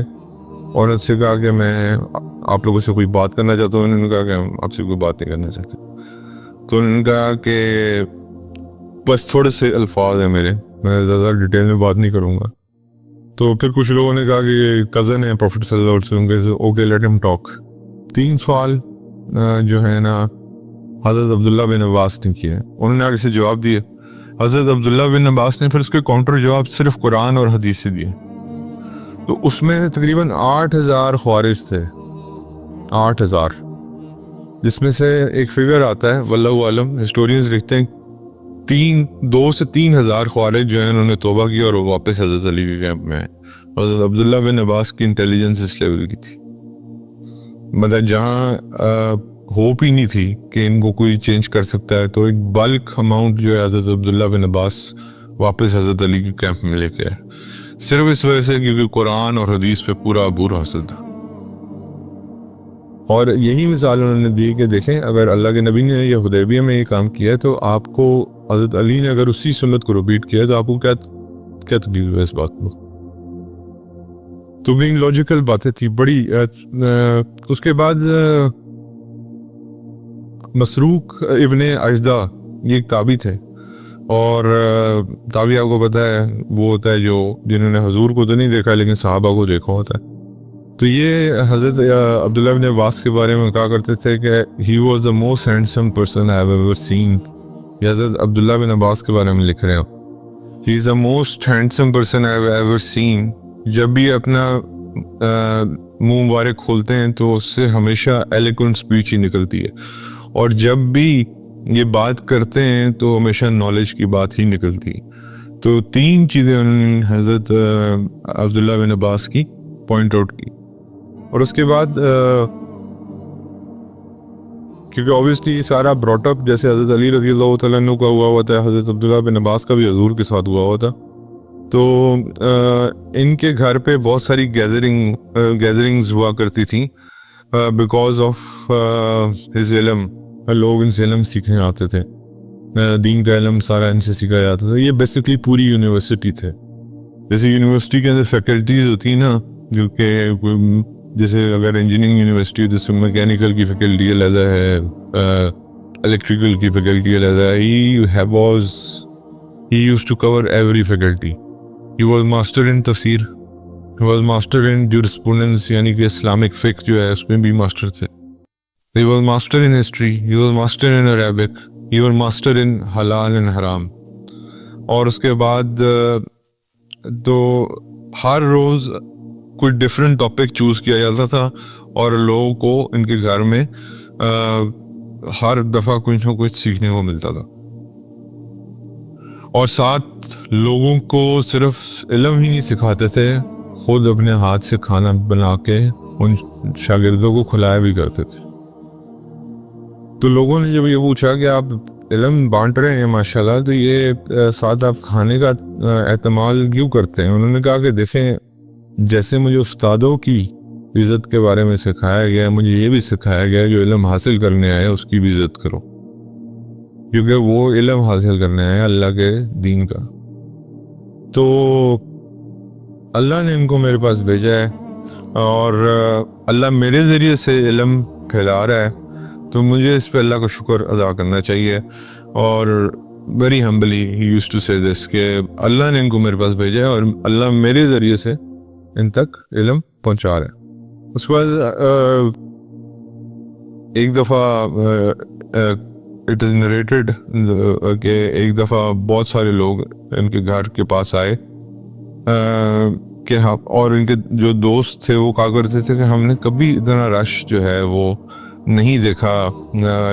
اور ان سے کہا کہ میں آپ لوگوں سے کوئی بات کرنا چاہتا ہوں. انہوں نے کہا کہ ہم آپ سے کوئی بات نہیں کرنا چاہتے. تو انہوں نے کہا کہ بس تھوڑے سے الفاظ ہیں میرے، میں زیادہ ڈیٹیل میں بات نہیں کروں گا. تو پھر کچھ لوگوں نے کہا کہ یہ کزن ہے پروفٹ صلی اللہ علیہ وسلم کے، اوکے لیٹ ہم ٹاک. 3 سوال جو ہے نا حضرت عبداللہ بن عباس نے کیے، انہوں نے آگے سے جواب دیے. حضرت عبداللہ بن عباس نے پھر اس کے کاؤنٹر جواب صرف قرآن اور حدیث سے دیے. تو اس میں تقریباً 8000 خوارج تھے، 8000، جس میں سے ایک فگر آتا ہے واللہ عالم، ہسٹورینز لکھتے ہیں 2 سے 3 ہزار خوارج جو ہیں انہوں نے توبہ کی اور وہ واپس حضرت علی کے کیمپ میں آئے. حضرت عبداللہ بن عباس کی انٹیلیجنس اس لیول کی تھی، مطلب جہاں ہوپ ہی نہیں تھی کہ ان کو کوئی چینج کر سکتا ہے، تو ایک بلک اماؤنٹ جو ہے حضرت عبداللہ بن عباس واپس حضرت علی کے کیمپ میں لے کے آئے، صرف اس وجہ سے کیونکہ قرآن اور حدیث پہ پورا عبور حاصل تھا. اور یہی مثال انہوں نے دی کہ دیکھیں اگر اللہ کے نبی نے یا حدیبیہ میں یہ کام کیا ہے تو آپ کو حضرت علی نے اگر اسی سنت کو ریپیٹ کیا ہے تو آپ کو کیا تکلیف ہے اس بات کو. تو بینگ لاجیکل باتیں تھی بڑی. اس کے بعد مسروق ابن اجدہ یہ ایک تابعی تھے، اور تابعی آپ کو پتہ ہے وہ ہوتا ہے جنہوں نے حضور کو تو نہیں دیکھا لیکن صحابہ کو دیکھا ہوتا ہے. تو یہ حضرت عبداللہ بن عباس کے بارے میں کہا کرتے تھے کہ he was the most handsome person I have ever سین. یہ حضرت عبداللہ بن عباس کے بارے میں لکھ رہے ہیں، he is the most handsome person I have ever seen. جب بھی اپنا منہ مبارک کھولتے ہیں تو اس سے ہمیشہ ایلیکوینٹ اسپیچ ہی نکلتی ہے، اور جب بھی یہ بات کرتے ہیں تو ہمیشہ نالج کی بات ہی نکلتی. تو 3 چیزیں انہوں نے حضرت عبداللہ بن عباس کی پوائنٹ آؤٹ کی. اور اس کے بعد کیونکہ اوبیسلی سارا براٹ اپ جیسے حضرت علی رضی اللہ تعالیٰ عنہ کا ہوا تھا، حضرت عبداللہ بن عباس کا بھی حضور کے ساتھ ہوا تھا. تو ان کے گھر پہ بہت ساری گیدرنگز ہوا کرتی تھیں بیکاز آف ہز علم لوگ ان سے علم سیکھنے آتے تھے. دین کا علم سارا ان سے سیکھا جاتا تھا. یہ بیسکلی پوری یونیورسٹی تھے. جیسے یونیورسٹی کے اندر فیکلٹیز ہوتی ہیں نا, جو کہ جیسے اگر انجینئرنگ یونیورسٹی ہے تو اس میں میکینیکل کی فیکلٹی علیحدہ ہے, الیکٹریکل کی فیکلٹی علیحدہ ہے. He used to cover every faculty. He was master in تفسیر, he was master in jurisprudence, یعنی کہ اسلامک فقہ جو ہے اس میں بھی ماسٹر تھے. He was master in history, he was master in Arabic, he was master in حلال and حرام. اور اس کے بعد تو ہر روز کوئی ڈفرینٹ ٹاپک چوز کیا جاتا تھا اور لوگوں کو ان کے گھر میں ہر دفعہ کچھ نہ کچھ سیکھنے کو ملتا تھا. اور ساتھ لوگوں کو صرف علم ہی نہیں سکھاتے تھے, خود اپنے ہاتھ سے کھانا بنا کے ان شاگردوں کو کھلایا بھی کرتے تھے. تو لوگوں نے جب یہ پوچھا کہ آپ علم بانٹ رہے ہیں ماشاءاللہ, تو یہ ساتھ آپ کھانے کا اہتمام کیوں کرتے ہیں؟ انہوں نے کہا کہ دیکھیں, جیسے مجھے استادوں کی عزت کے بارے میں سکھایا گیا, مجھے یہ بھی سکھایا گیا جو علم حاصل کرنے آئے اس کی بھی عزت کرو, کیونکہ وہ علم حاصل کرنے آئے اللہ کے دین کا. تو اللہ نے ان کو میرے پاس بھیجا ہے اور اللہ میرے ذریعے سے علم پھیلا رہا ہے, تو مجھے اس پہ اللہ کا شکر ادا کرنا چاہیے. اور ویری ہمبلی ہی یوزڈ ٹو سے دس کہ اللہ نے ان کو میرے پاس بھیجا ہے اور اللہ میرے ذریعے سے ان تک علم پہنچا رہا ہے. اس کے بعد ایک دفعہ اٹ از نریٹڈ کہ ایک دفعہ بہت سارے لوگ ان کے گھر کے پاس آئے کہ اور ان کے جو دوست تھے وہ کہا کرتے تھے کہ ہم نے کبھی اتنا رش جو ہے وہ نہیں دیکھا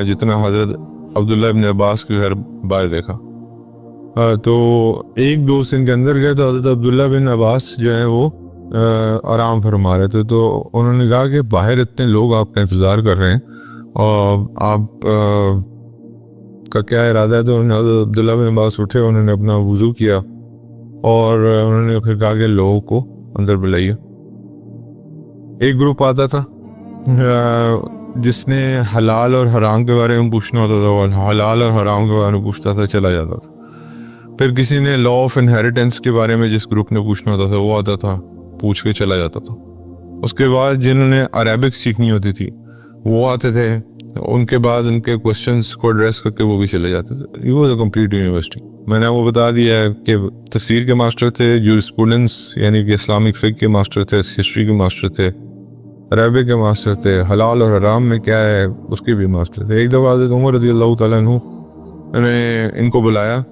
جتنا حضرت عبداللہ ابن عباس کے گھر باہر دیکھا. تو ایک دوست ان کے اندر گئے تو حضرت عبداللہ بن عباس جو ہے وہ آرام فرما رہے تھے. تو انہوں نے کہا کہ باہر اتنے لوگ آپ کا انتظار کر رہے ہیں اور آپ کا کیا ارادہ ہے؟ تو حضرت عبداللہ بن عباس اٹھے, انہوں نے اپنا وضو کیا اور انہوں نے پھر کہا کہ لوگوں کو اندر بلائیے. ایک گروپ آتا تھا جس نے حلال اور حرام کے بارے میں پوچھنا ہوتا تھا, وہ حلال اور حرام کے بارے میں پوچھتا تھا, چلا جاتا تھا. پھر کسی نے لا آف انہیریٹنس کے بارے میں جس گروپ نے پوچھنا ہوتا تھا وہ آتا تھا, پوچھ کے چلا جاتا تھا. اس کے بعد جنہوں نے عربک سیکھنی ہوتی تھی وہ آتے تھے, ان کے بعد ان کے کوشچنس کو ایڈریس کر کے وہ بھی چلے جاتے تھے. یہ واز اے کمپلیٹ یونیورسٹی. میں نے وہ بتا دیا ہے کہ تفسیر کے ماسٹر تھے, جورسپروڈنس یعنی کہ اسلامک فقہ کے ماسٹر تھے, ہسٹری کے ماسٹر تھے, عربک کے ماسٹر تھے, حلال اور حرام میں کیا ہے اس کے بھی ماسٹر تھے. ایک دفعہ حضرت عمر رضی اللہ تعالیٰ عنہ نے ان کو بلایا,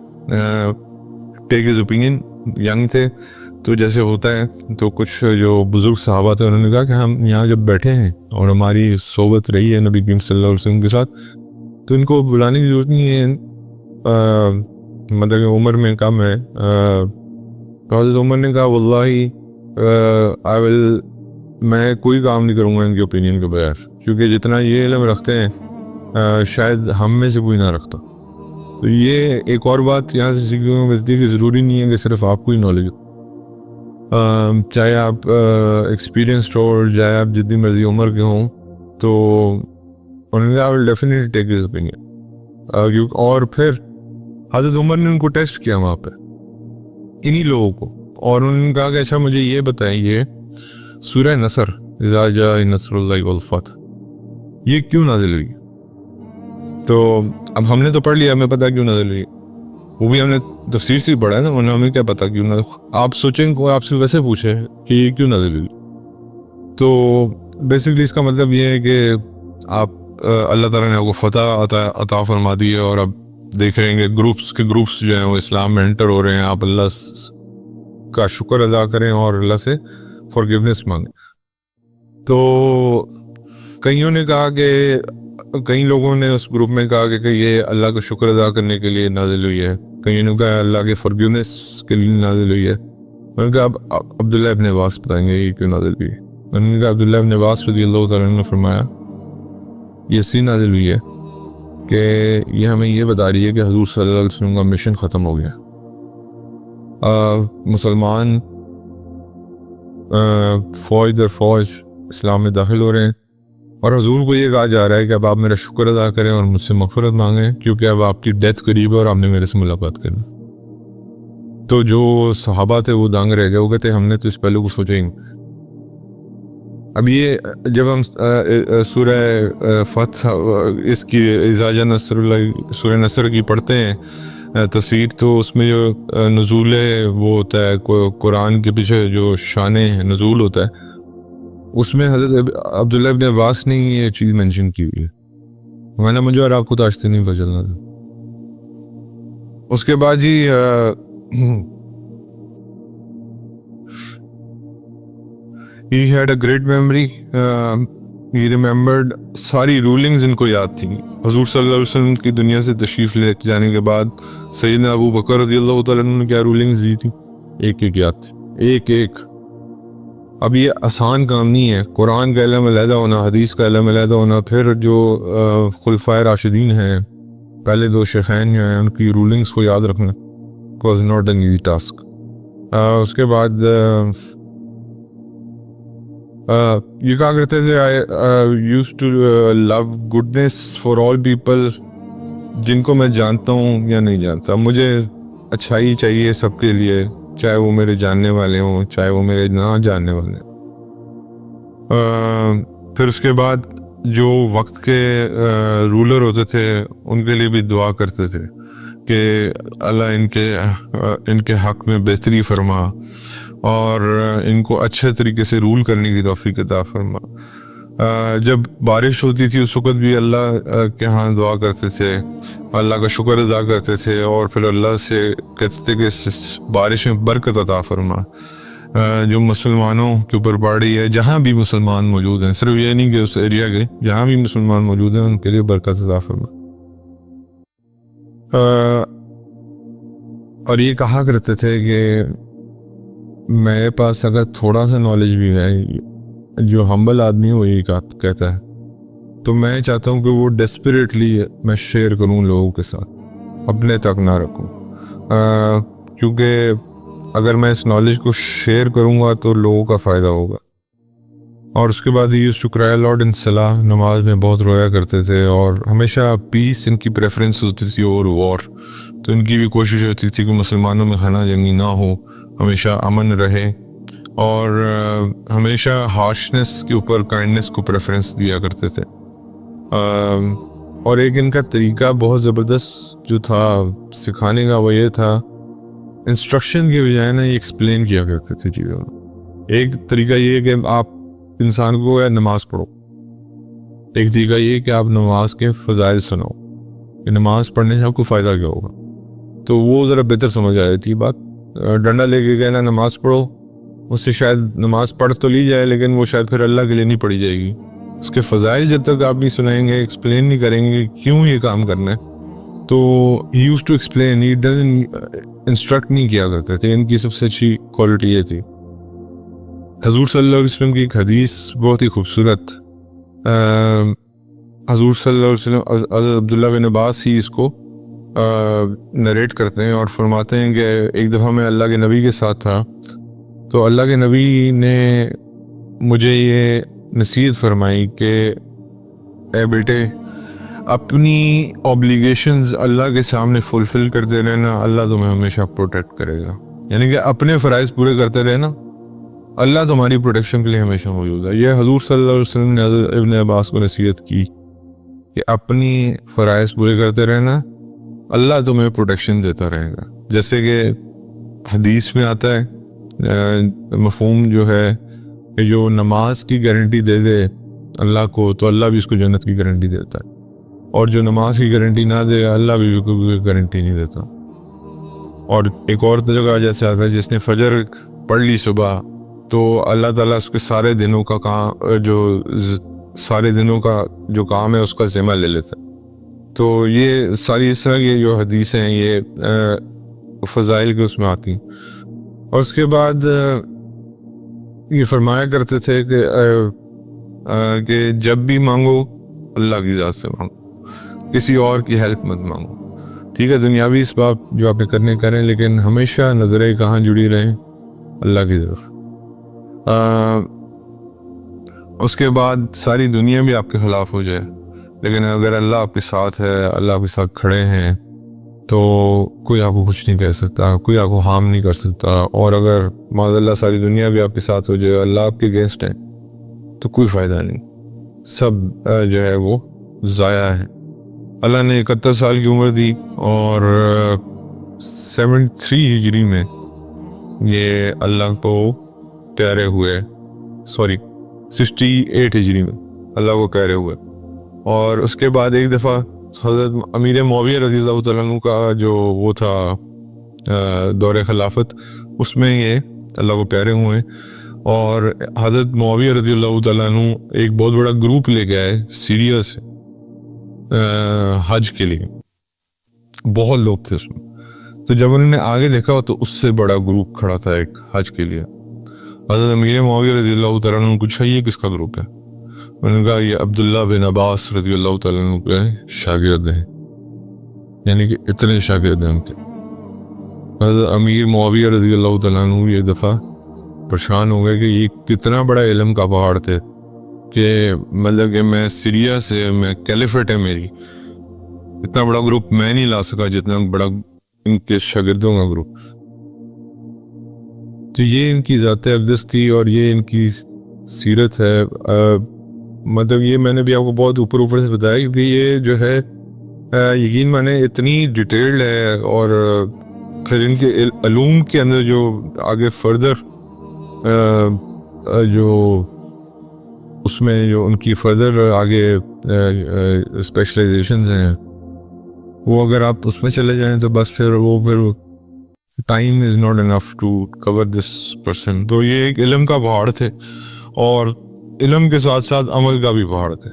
ٹیک ہز اوپینین, ینگ تھے تو جیسے ہوتا ہے, تو کچھ جو بزرگ صحابہ تھے انہوں نے کہا کہ ہم یہاں جب بیٹھے ہیں اور ہماری صحبت رہی ہے نبی کریم صلی اللہ علیہ وسلم کے ساتھ, تو ان کو بلانے کی ضرورت نہیں ہے, مطلب کہ عمر میں کم ہے. حضرت عمر نے کہا واللہ میں کوئی کام نہیں کروں گا ان کے اوپینین کے بغیر, کیونکہ جتنا یہ علم رکھتے ہیں شاید ہم میں سے کوئی نہ رکھتا. تو یہ ایک اور بات یہاں سے سیکھنے کو ملتی ہے کہ ضروری نہیں ہے کہ صرف آپ کو ہی نالج ہو, چاہے آپ ایکسپیرینسڈ ہو, چاہے آپ جتنی مرضی عمر کے ہوں. تو انہوں نے کہا will definitely take his opinion. اور پھر حضرت عمر نے ان کو ٹیسٹ کیا وہاں پہ انہی لوگوں کو, اور انہوں نے کہا کہ اچھا مجھے یہ بتائیے سورہ نصر اذا جاء نصر اللہ والفتح یہ کیوں نازل ہوئی؟ تو اب ہم نے تو پڑھ لیا, ہمیں پتہ کیوں نازل ہوئی, وہ بھی ہم نے تفسیر سے پڑھا ہے نا, ورنہ ہمیں کیا پتہ کیوں نازل. آپ سوچیں کوئی آپ سے ویسے پوچھے کہ یہ کیوں نازل ہوئی, تو بیسکلی اس کا مطلب یہ ہے کہ آپ اللہ تعالیٰ نے آپ کو فتح عطا فرما دی ہے, اور اب دیکھ رہے ہیں کہ گروپس جو ہیں وہ اسلام میں انٹر ہو رہے ہیں. آپ اللہ کا شکر ادا کریں اور اللہ سے فارگیونیس مانگیں. تو کئیوں نے کہا کہ کئی لوگوں نے اس گروپ میں کہا کہ یہ اللہ کا شکر ادا کرنے کے لیے نازل ہوئی ہے, کئیوں نے کہا اللہ کے فارگیونیس کے لیے نازل ہوئی ہے. میں نے کہا اب عبداللہ ابن عباس بتائیں گے یہ کیوں نازل ہوئی ہے. میں نے کہا عبداللہ ابن عباس رضی اللہ تعالیٰ عنہ نے فرمایا یہ اسی نازل ہوئی ہے کہ یہ ہمیں یہ بتا رہی ہے کہ حضور صلی اللہ علیہ وسلم کا مشن ختم ہو گیا. مسلمان فوج در فوج اسلام میں داخل ہو رہے ہیں, اور حضور کو یہ کہا جا رہا ہے کہ اب آپ میرا شکر ادا کریں اور مجھ سے مغفرت مانگیں، کیونکہ اب آپ کی ڈیتھ قریب ہے اور آپ نے میرے سے ملاقات کرنی۔ تو جو صحابہ تھے وہ دانگ رہ گئے، وہ کہتے ہم نے تو اس پہلو کو سوچا ہی نہیں۔ اب یہ جب ہم سورہ فتح اس کی اذا جاء نصر اللہ، سورہ نصر کی پڑھتے ہیں تفسیر، تو اس میں جو نزول وہ ہوتا ہے قرآن کے پیچھے جو شان نزول ہوتا ہے، اس میں حضرت عبداللہ ابن عباس نے یہ چیز منشن کی ہوئی ہے، میں نے مجھے اور آپ کو تاشتے نہیں بچلنا تھا۔ اس کے بعد جی he had a great memory. He remembered ساری رولنگز ان کو یاد تھیں۔ حضور صلی اللہ علیہ وسلم کی دنیا سے تشریف لے جانے کے بعد سیدنا ابو بکر رضی اللہ تعالیٰ عنہ نے کیا رولنگز دی تھی، ایک ایک یاد تھی، ایک ایک۔ اب یہ آسان کام نہیں ہے، قرآن کا علم علیحدہ ہونا، حدیث کا علم علیحدہ ہونا، پھر جو خلفائے راشدین ہیں، پہلے دو شیخین جو ہیں، ان کی رولنگز کو یاد رکھنا was not an easy task۔ اس کے بعد یہ کہا کرتے تھے I used to love goodness for all people، جن کو میں جانتا ہوں یا نہیں جانتا، مجھے اچھائی چاہیے سب کے لیے، چاہے وہ میرے جاننے والے ہوں چاہے وہ میرے نہ جاننے والے ہوں۔ پھر اس کے بعد جو وقت کے رولر ہوتے تھے ان کے لیے بھی دعا کرتے تھے کہ اللہ ان کے حق میں بہتری فرما اور ان کو اچھے طریقے سے رول کرنے کی توفیق عطا فرما۔ جب بارش ہوتی تھی اس وقت بھی اللہ کے ہاں دعا کرتے تھے، اللہ کا شکر ادا کرتے تھے، اور پھر اللہ سے کہتے تھے کہ بارش میں برکت عطا فرما، جو مسلمانوں کے اوپر پڑ رہی ہے، جہاں بھی مسلمان موجود ہیں، صرف یہ نہیں کہ اس ایریا کے، جہاں بھی مسلمان موجود ہیں ان کے لیے برکت عطا فرما۔ اور یہ کہا کرتے تھے کہ میرے پاس اگر تھوڑا سا نالج بھی ہے، جو ہمبل آدمی ہو یہ کہتا ہے، تو میں چاہتا ہوں کہ وہ ڈیسپریٹلی میں شیئر کروں لوگوں کے ساتھ، اپنے تک نہ رکھوں، کیونکہ اگر میں اس نالج کو شیئر کروں گا تو لوگوں کا فائدہ ہوگا۔ اور اس کے بعد یہ شکریہ لارڈ ان صلاح، نماز میں بہت رویا کرتے تھے، اور ہمیشہ پیس ان کی پریفرنس ہوتی تھی اور وار، تو ان کی بھی کوشش ہوتی تھی کہ مسلمانوں میں خانہ جنگی نہ ہو، ہمیشہ امن رہے، اور ہمیشہ ہارشنس کے اوپر کائنڈنس کو پریفرنس دیا کرتے تھے۔ اور ایک ان کا طریقہ بہت زبردست جو تھا سکھانے کا، وہ یہ تھا انسٹرکشن کے بجائے نا یہ ایکسپلین کیا کرتے تھے چیزوں۔ ایک طریقہ یہ کہ آپ انسان کو نماز پڑھو، ایک طریقہ یہ کہ آپ نماز کے فضائل سنو کہ نماز پڑھنے سے آپ کو فائدہ کیا ہوگا، تو وہ ذرا بہتر سمجھ آ رہی تھی بات۔ ڈنڈا لے کے کہنا نماز پڑھو، اس سے شاید نماز پڑھ تو لی جائے لیکن وہ شاید پھر اللہ کے لیے نہیں پڑھی جائے گی۔ اس کے فضائل جب تک آپ نہیں سنائیں گے، ایکسپلین نہیں کریں گے کیوں یہ کام کرنا ہے، تو he used to explain, he doesn't instruct نہیں کیا کرتے تھے۔ ان کی سب سے اچھی کوالٹی یہ تھی۔ حضور صلی اللہ علیہ وسلم کی ایک حدیث بہت ہی خوبصورت، حضور صلی اللہ علیہ وسلم حضرت عبداللہ بن عباس ہی اس کو نریٹ کرتے ہیں اور فرماتے ہیں کہ ایک دفعہ میں اللہ کے نبی کے ساتھ تھا، تو اللہ کے نبی نے مجھے یہ نصیحت فرمائی کہ اے بیٹے، اپنی اوبلیگیشنز اللہ کے سامنے فلفل کرتے رہنا، اللہ تمہیں ہمیشہ پروٹیکٹ کرے گا۔ یعنی کہ اپنے فرائض پورے کرتے رہنا، اللہ تمہاری پروٹیکشن کے لیے ہمیشہ موجود ہے۔ یہ حضور صلی اللہ علیہ وسلم نے حضرت ابن عباس کو نصیحت کی کہ اپنی فرائض پورے کرتے رہنا، اللہ تمہیں پروٹیکشن دیتا رہے گا۔ جیسے کہ حدیث میں آتا ہے مفہوم جو ہے کہ جو نماز کی گارنٹی دے دے اللہ کو، تو اللہ بھی اس کو جنت کی گارنٹی دیتا ہے، اور جو نماز کی گارنٹی نہ دے اللہ بھی کوئی گارنٹی نہیں دیتا۔ اور ایک اور جگہ جیسے آتا ہے جس نے فجر پڑھ لی صبح، تو اللہ تعالیٰ اس کے سارے دنوں کا جو کام ہے اس کا ذمہ لے لیتا ہے۔ تو یہ ساری اس طرح کی جو حدیثیں ہیں یہ فضائل کے اس میں آتی ہیں۔ اور اس کے بعد یہ فرمایا کرتے تھے کہ جب بھی مانگو اللہ کی ذات سے مانگو، کسی اور کی ہیلپ مت مانگو۔ ٹھیک ہے، دنیاوی اسباب جو آپ نے کرنے کریں، لیکن ہمیشہ نظریں کہاں جڑی رہیں؟ اللہ کی طرف۔ اس کے بعد ساری دنیا بھی آپ کے خلاف ہو جائے، لیکن اگر اللہ آپ کے ساتھ ہے، اللہ آپ کے ساتھ کھڑے ہیں، تو کوئی آپ کو کچھ نہیں کہہ سکتا، کوئی آپ کو ہارم نہیں کر سکتا. اور اگر معاذ اللہ ساری دنیا بھی آپ کے ساتھ ہو جائے، اللہ آپ کے اگینسٹ ہے، تو کوئی فائدہ نہیں، سب جو ہے وہ ضائع ہے. اللہ نے 71 سال کی عمر دی، اور 73 ہجری میں یہ اللہ کو پیارے ہوئے، 68 ہجری میں اللہ کو پیارے ہوئے. اور اس کے بعد ایک دفعہ حضرت امیر معاویہ رضی اللہ تعالیٰ عنہ کا جو وہ تھا دور خلافت، اس میں یہ اللہ کو پیارے ہوئے. اور حضرت معاویہ رضی اللہ تعالیٰ عنہ ایک بہت بڑا گروپ لے کے آئے سیریا سے حج کے لیے، بہت لوگ تھے اس میں. تو جب انہوں نے آگے دیکھا تو اس سے بڑا گروپ کھڑا تھا ایک حج کے لیے. حضرت امیر معاویہ رضی اللہ تعالیٰ عنہ نے پوچھا یہ کس کا گروپ ہے؟ انہوں نے کہا یہ عبداللہ بن عباس رضی اللہ تعالیٰ عنہ کے شاگرد ہیں، یعنی کہ اتنے شاگرد ہیں ان کے. حضرت امیر معاویہ رضی اللہ تعالیٰ عنہ یہ دفعہ پریشان ہو گئے کہ یہ کتنا بڑا علم کا پہاڑ تھے، کہ مطلب کہ میں سیریا سے، میں کیلیفٹ ہے میری، اتنا بڑا گروپ میں نہیں لا سکا جتنا بڑا ان کے شاگردوں کا گروپ. تو یہ ان کی ذات اقدس تھی، اور یہ ان کی سیرت ہے. مطلب یہ میں نے بھی آپ کو بہت اوپر سے بتایا، کیونکہ یہ جو ہے یقین مانے اتنی ڈیٹیلڈ ہے. اور پھر ان کے علوم کے اندر جو آگے فردر جو اس میں جو ان کی فردر آگے اسپیشلائزیشنز ہیں، وہ اگر آپ اس میں چلے جائیں تو بس پھر time is not enough to cover this person. تو یہ ایک علم کا پہاڑ تھے، اور علم کے ساتھ ساتھ عمل کا بھی پہاڑ تھے.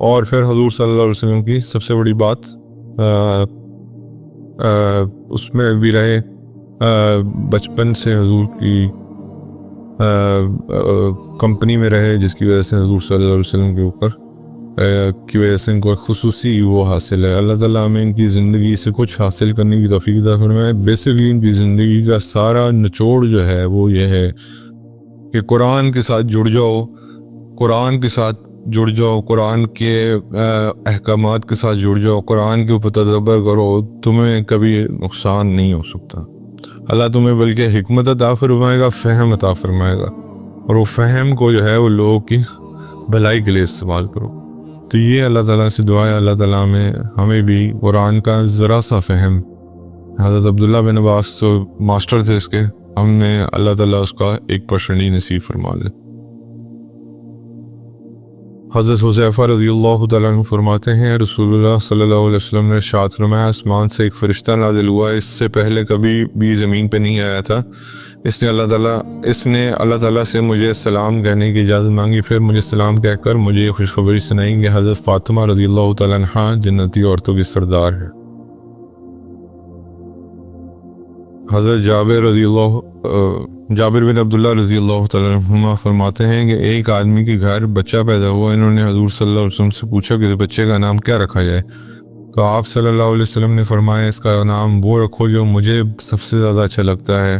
اور پھر حضور صلی اللہ علیہ وسلم کی سب سے بڑی بات اس میں بھی رہے، بچپن سے حضور کی کمپنی میں رہے، جس کی وجہ سے حضور صلی اللہ علیہ وسلم کے اوپر کی وجہ سے ان کو خصوصی وہ حاصل ہے. اللہ تعالیٰ ہمیں ان کی زندگی سے کچھ حاصل کرنے کی توفیق عطا فرمائے. بیسکلی ان کی زندگی کا سارا نچوڑ جو ہے وہ یہ ہے کہ قرآن کے ساتھ جڑ جاؤ، قرآن کے ساتھ جڑ جاؤ، قرآن کے احکامات کے ساتھ جڑ جاؤ، قرآن کے اوپر تدبر کرو، تمہیں کبھی نقصان نہیں ہو سکتا. اللہ تمہیں بلکہ حکمت عطا فرمائے گا، فہم عطا فرمائے گا، اور وہ فہم کو جو ہے وہ لوگوں کی بھلائی کے لیے استعمال کرو. تو یہ اللہ تعالیٰ سے دعا ہے، اللہ تعالیٰ ہمیں بھی قرآن کا ذرا سا فہم، حضرت عبداللہ بن عباس تو ماسٹر تھے اس کے، ہم نے اللہ تعالیٰ اس کا 1% ہی نصیب فرما دے. حضرت حذیفہ رضی اللہ تعالیٰ عنہ فرماتے ہیں رسول اللہ صلی اللہ علیہ وسلم نے ارشاد فرمایا آسمان سے ایک فرشتہ نازل ہوا، اس سے پہلے کبھی بھی زمین پہ نہیں آیا تھا. اس نے اللہ تعالیٰ سے مجھے سلام کہنے کی اجازت مانگی، پھر مجھے سلام کہہ کر مجھے یہ خوشخبری سنائی کہ حضرت فاطمہ رضی اللہ تعالیٰ عنہ جنتی عورتوں کی سردار ہے. حضرت جابر بن عبداللہ رضی اللہ تعالیٰ عنہ فرماتے ہیں کہ ایک آدمی کے گھر بچہ پیدا ہوا، انہوں نے حضور صلی اللہ علیہ وسلم سے پوچھا کہ بچے کا نام کیا رکھا جائے. تو آپ صلی اللہ علیہ وسلم نے فرمایا اس کا نام وہ رکھو جو مجھے سب سے زیادہ اچھا لگتا ہے،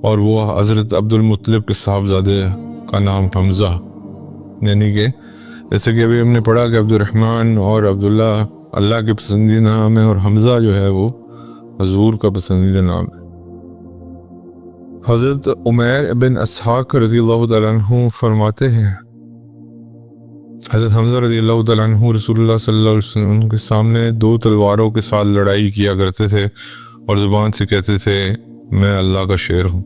اور وہ حضرت عبد المطلب کے صاحبزادے کا نام حمزہ. یعنی کہ جیسے کہ ابھی ہم نے پڑھا کہ عبد الرحمن اور عبداللہ اللہ کے پسندیدہ نام ہے، اور حمزہ جو ہے وہ حضور کا پسندیدہ نام ہے. حضرت عمیر بن اسحاق رضی اللہ تعالیٰ عنہ فرماتے ہیں حضرت حمزہ رضی اللہ تعالیٰ عنہ رسول اللہ صلی اللہ علیہ وسلم کے سامنے 2 تلواروں کے ساتھ لڑائی کیا کرتے تھے، اور زبان سے کہتے تھے میں اللہ کا شیر ہوں،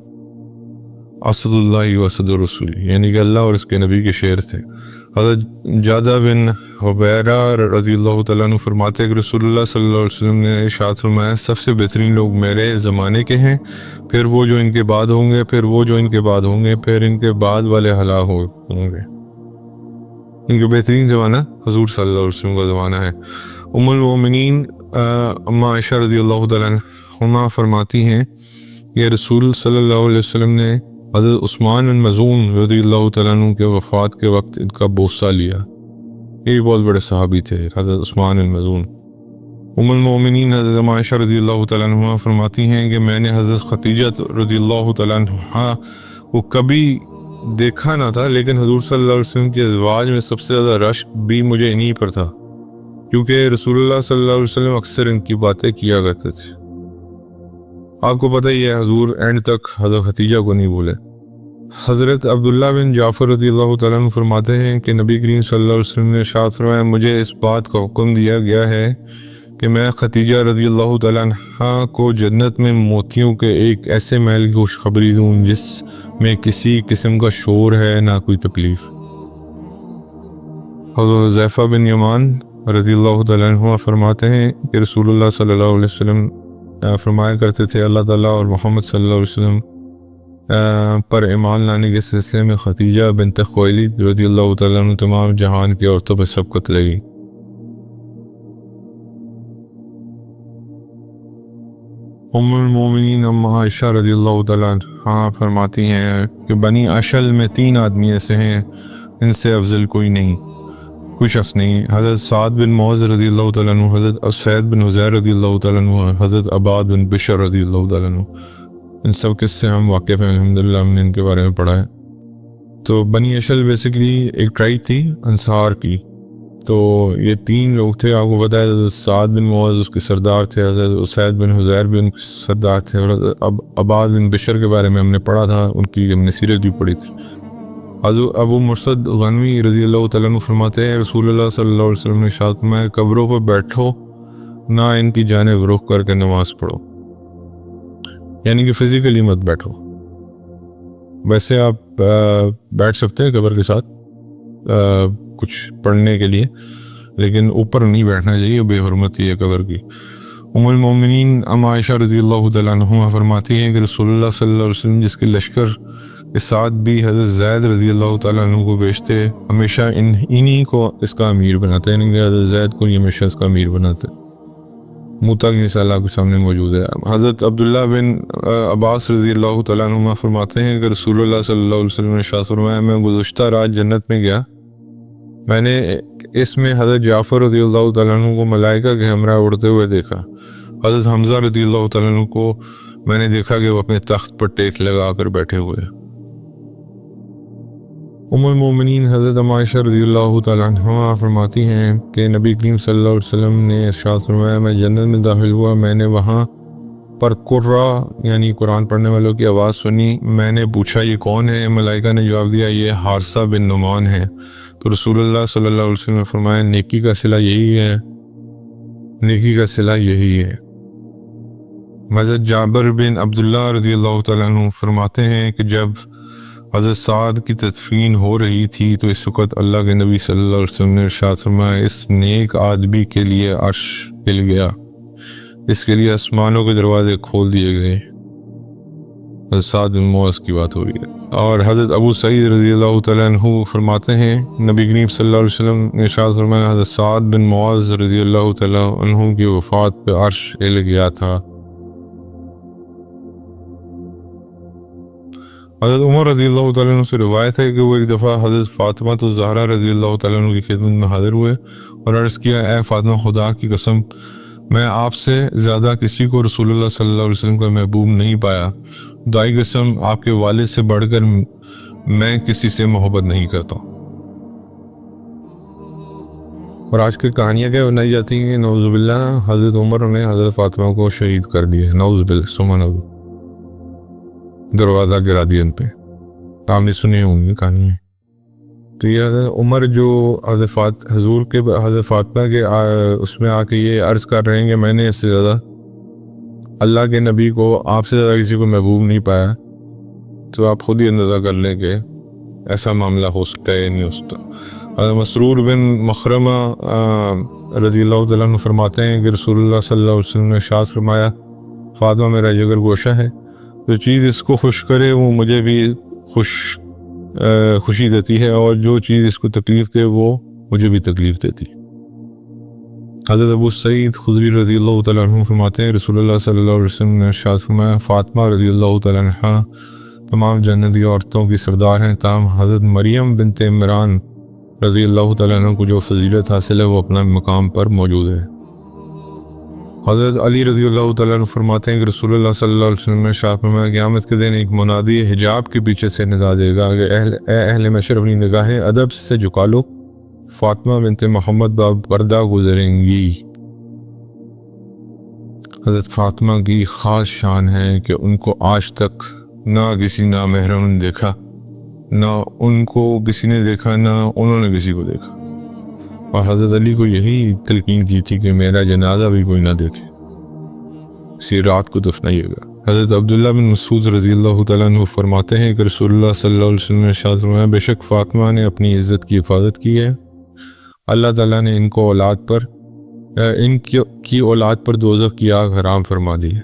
اسد اللہ و اسد الرسول، یعنی کہ اللہ اور اس کے نبی کے شیر تھے. حضرت جادہ بن حبیرہ رضی اللہ تعالیٰ عنہ فرماتے ہیں کہ رسول اللہ صلی اللہ علیہ وسلم نے ارشاد فرمایا سب سے بہترین لوگ میرے زمانے کے ہیں، پھر وہ جو ان کے بعد ہوں گے، پھر وہ جو ان کے بعد ہوں گے، پھر ان کے بعد والے ہلاک ہوں گے. ان کے بہترین زمانہ حضور صلی اللہ علیہ وسلم کا زمانہ ہے. ام المومنین اما عائشہ رضی اللہ تعالیٰ عنہ فرماتی ہیں کہ رسول صلی اللہ علیہ وسلم نے حضرت عثمان بن مظعون رضی اللہ تعالیٰ عنہ کے وفات کے وقت ان کا بوسہ لیا. یہ بہت بڑے صحابی تھے حضرت عثمان بن مظعون. ام المومنین حضرت عائشہ رضی اللہ تعالیٰ عنہ فرماتی ہیں کہ میں نے حضرت خدیجہ رضی اللہ تعالیٰ عنہ کو کبھی دیکھا نہ تھا، لیکن حضور صلی اللہ علیہ وسلم کے ازواج میں سب سے زیادہ رشک بھی مجھے انہی پر تھا، کیونکہ رسول اللہ صلی اللہ علیہ وسلم اکثر ان کی باتیں کیا کرتے تھے۔ آپ کو پتہ ہی ہے حضور اینڈ تک حضرت خدیجہ کو نہیں بھولے۔ حضرت عبداللہ بن جعفر رضی اللہ تعالیٰ عنہ فرماتے ہیں کہ نبی کریم صلی اللہ علیہ وسلم نے ارشاد فرمایا، مجھے اس بات کا حکم دیا گیا ہے کہ میں خدیجہ رضی اللہ تعالیٰ عنہ کو جنت میں موتیوں کے ایک ایسے محل کی خوشخبری دوں جس میں کسی قسم کا شور ہے، نہ کوئی تکلیف۔ حضرت حذیفہ بن یمان رضی اللہ تعالیٰ عنہ فرماتے ہیں کہ رسول اللہ صلی اللہ علیہ وسلم فرمایا کرتے تھے، اللہ تعالیٰ اور محمد صلی اللہ علیہ وسلم پر ایمان لانے کے سلسلے میں خدیجہ بنت خویلد رضی اللہ تعالیٰ عنہ تمام جہان کی عورتوں پر سبقت لگی۔ ام المومنین ام عائشہ رضی اللہ تعالیٰ عنہ فرماتی ہیں کہ بنی اشل میں 3 آدمی ایسے ہیں ان سے افضل کوئی نہیں، کوئی شخص نہیں۔ حضرت سعد بن معاذ رضی اللہ تعالیٰ عنہ، حضرت اسید بن حضیر رضی اللہ تعالیٰ عنہ، حضرت عباد بن بشر رضی اللہ تعالیٰ عنہ، ان سب کس سے ہم واقف ہیں، الحمدللہ ہم نے ان کے بارے میں پڑھا ہے۔ تو بنی اشل بیسیکلی ایک ٹرائب تھی انصار کی، تو یہ 3 لوگ تھے۔ آپ کو پتہ ہے حضرت سعد بن معاذ اس کے سردار تھے، حضرت اسید بن حضیر بھی ان کے سردار تھے، اور عباد بن بشر کے بارے میں ہم نے پڑھا تھا، ان کی ہم نے سیرت بھی پڑھی تھی۔ حضرت ابو مرثد غنوی رضی اللہ تعالیٰ عنہ فرماتے ہیں رسول اللہ صلی اللہ علیہ وسلم نے ارشاد فرمایا، قبروں پر بیٹھو نہ ان کی جانب رخ کر کے نماز پڑھو، یعنی کہ فزیکلی مت بیٹھو۔ ویسے آپ بیٹھ سکتے ہیں قبر کے ساتھ کچھ پڑھنے کے لیے، لیکن اوپر نہیں بیٹھنا چاہیے، بے حرمتی ہے قبر کی۔ ام المومنین ام عائشہ رضی اللہ تعالیٰ عنہ فرماتی ہیں کہ رسول اللہ صلی اللہ علیہ وسلم جس کے لشکر کے ساتھ بھی حضرت زید رضی اللہ تعالیٰ عنہ کو بیچتے، ہمیشہ انہی کو اس کا امیر بناتے، یعنی کہ حضرت زید کو ہمیشہ اس کا امیر بناتے۔ موطا کی مثال آپ کے سامنے موجود ہے۔ حضرت عبداللہ بن عباس رضی اللہ تعالیٰ عنہ فرماتے ہیں کہ رسول اللہ صلی اللہ علیہ وسلم نے ارشاد فرمایا، میں گزشتہ رات جنت میں گیا، میں نے اس میں حضرت جعفر رضی اللہ تعالیٰ عنہ کو ملائکہ کے ہمراہ اڑتے ہوئے دیکھا۔ حضرت حمزہ رضی اللہ تعالیٰ عنہ کو میں نے دیکھا کہ وہ اپنے تخت پر ٹیک لگا کر بیٹھے ہوئے۔ ام المومنین حضرت عائشہ رضی اللہ تعالیٰ عنہ فرماتی ہیں کہ نبی کریم صلی اللہ علیہ وسلم نے ارشاد فرمایا، میں جنت میں داخل ہوا، میں نے وہاں پر قرہ یعنی قرآن پڑھنے والوں کی آواز سنی۔ میں نے پوچھا یہ کون ہے؟ ملائکہ نے جواب دیا یہ حارثہ بن نعمان ہے۔ تو رسول اللہ صلی اللہ علیہ وسلم نے فرمایا، نیکی کا صلہ یہی ہے، نیکی کا صلہ یہی ہے۔ حضرت جابر بن عبداللہ رضی اللہ تعالیٰ عنہ فرماتے ہیں کہ جب حضرت سعد کی تدفین ہو رہی تھی تو اس وقت اللہ کے نبی صلی اللہ علیہ وسلم نے ارشاد فرمایا، اس نیک آدمی کے لیے عرش ہل گیا، اس کے لیے آسمانوں کے دروازے کھول دیے گئے۔ حضرت سعد بن معاذ کی بات ہو رہی ہے۔ اور حضرت ابو سعید رضی اللہ تعالیٰ عنہ فرماتے ہیں نبی کریم صلی اللہ علیہ وسلم نے ارشاد فرمایا، حضرت سعد بن معاذ رضی اللہ تعالیٰ عنہ کی وفات پہ عرش ہل گیا تھا۔ حضرت عمر رضی اللہ تعالیٰ عنہ سے روایت ہے کہ وہ ایک دفعہ حضرت فاطمہ الزہرا رضی اللہ تعالیٰ عنہ کی خدمت میں حاضر ہوئے اور عرض کیا، اے فاطمہ، خدا کی قسم میں آپ سے زیادہ کسی کو رسول اللہ صلی اللہ علیہ وسلم کا محبوب نہیں پایا، خدائی قسم آپ کے والد سے بڑھ کر میں کسی سے محبت نہیں کرتا۔ اور آج کی کہانیاں کیا بنائی جاتی ہیں، نعوذ باللہ حضرت عمر نے حضرت فاطمہ کو شہید کر دیا، نعوذ باللہ، سبحان اللہ، دروازہ گرا دیا ان پہ۔ آپ نے سنی ہوں گی کہانی۔ تو یہ حضرت عمر جو حضور کے حضرت فاطمہ کے اس میں آ کے یہ عرض کر رہے ہیں کہ میں نے اس سے زیادہ اللہ کے نبی کو آپ سے زیادہ کسی کو محبوب نہیں پایا، تو آپ خود ہی اندازہ کر لیں کہ ایسا معاملہ ہو سکتا ہے یا نہیں ہو سکتا۔ حضرت مسرور بن مخرمہ رضی اللہ تعالیٰ عنہ فرماتے ہیں کہ رسول اللہ صلی اللہ علیہ وسلم نے ارشاد فرمایا، فاطمہ میرا جگر گوشہ ہے، جو چیز اس کو خوش کرے وہ مجھے بھی خوشی دیتی ہے، اور جو چیز اس کو تکلیف دے وہ مجھے بھی تکلیف دیتی۔ حضرت ابو سعید خدری رضی اللہ تعالیٰ عنہ فرماتے ہیں رسول اللہ صلی اللہ علیہ وسلم نے ارشاد فرمایا، فاطمہ رضی اللہ تعالیٰ عنہ تمام جنتی عورتوں کی سردار ہیں، تاہم حضرت مریم بنت عمران رضی اللہ تعالیٰ عنہ کو جو فضیلت حاصل ہے وہ اپنا مقام پر موجود ہے۔ حضرت علی رضی اللہ تعالیٰ عنہ فرماتے ہیں کہ رسول اللہ صلی اللہ علیہ وسلم نے ارشاد فرمایا قیامت کے دن ایک منادی حجاب کے پیچھے سے ندا دے گا کہ اے اہل محشر اپنی نگاہیں ادب سے جھکا لو، فاطمہ بنت محمد باپردہ گزریں گی۔ حضرت فاطمہ کی خاص شان ہے کہ ان کو آج تک نہ کسی نامحرم نے دیکھا، نہ ان کو کسی نے دیکھا، نہ انہوں نے کسی کو دیکھا، اور حضرت علی کو یہی تلقین کی تھی کہ میرا جنازہ بھی کوئی نہ دیکھے، اسی رات کو دفنائیے گا۔ حضرت عبداللہ بن مسعود رضی اللہ تعالیٰ عنہ فرماتے ہیں کہ رسول اللہ صلی اللہ علیہ وسلم نے ارشاد فرمایا بے شک فاطمہ نے اپنی عزت کی حفاظت کی ہے، اللہ تعالیٰ نے ان کی اولاد پر دوزخ کی آگ حرام فرما دی ہے۔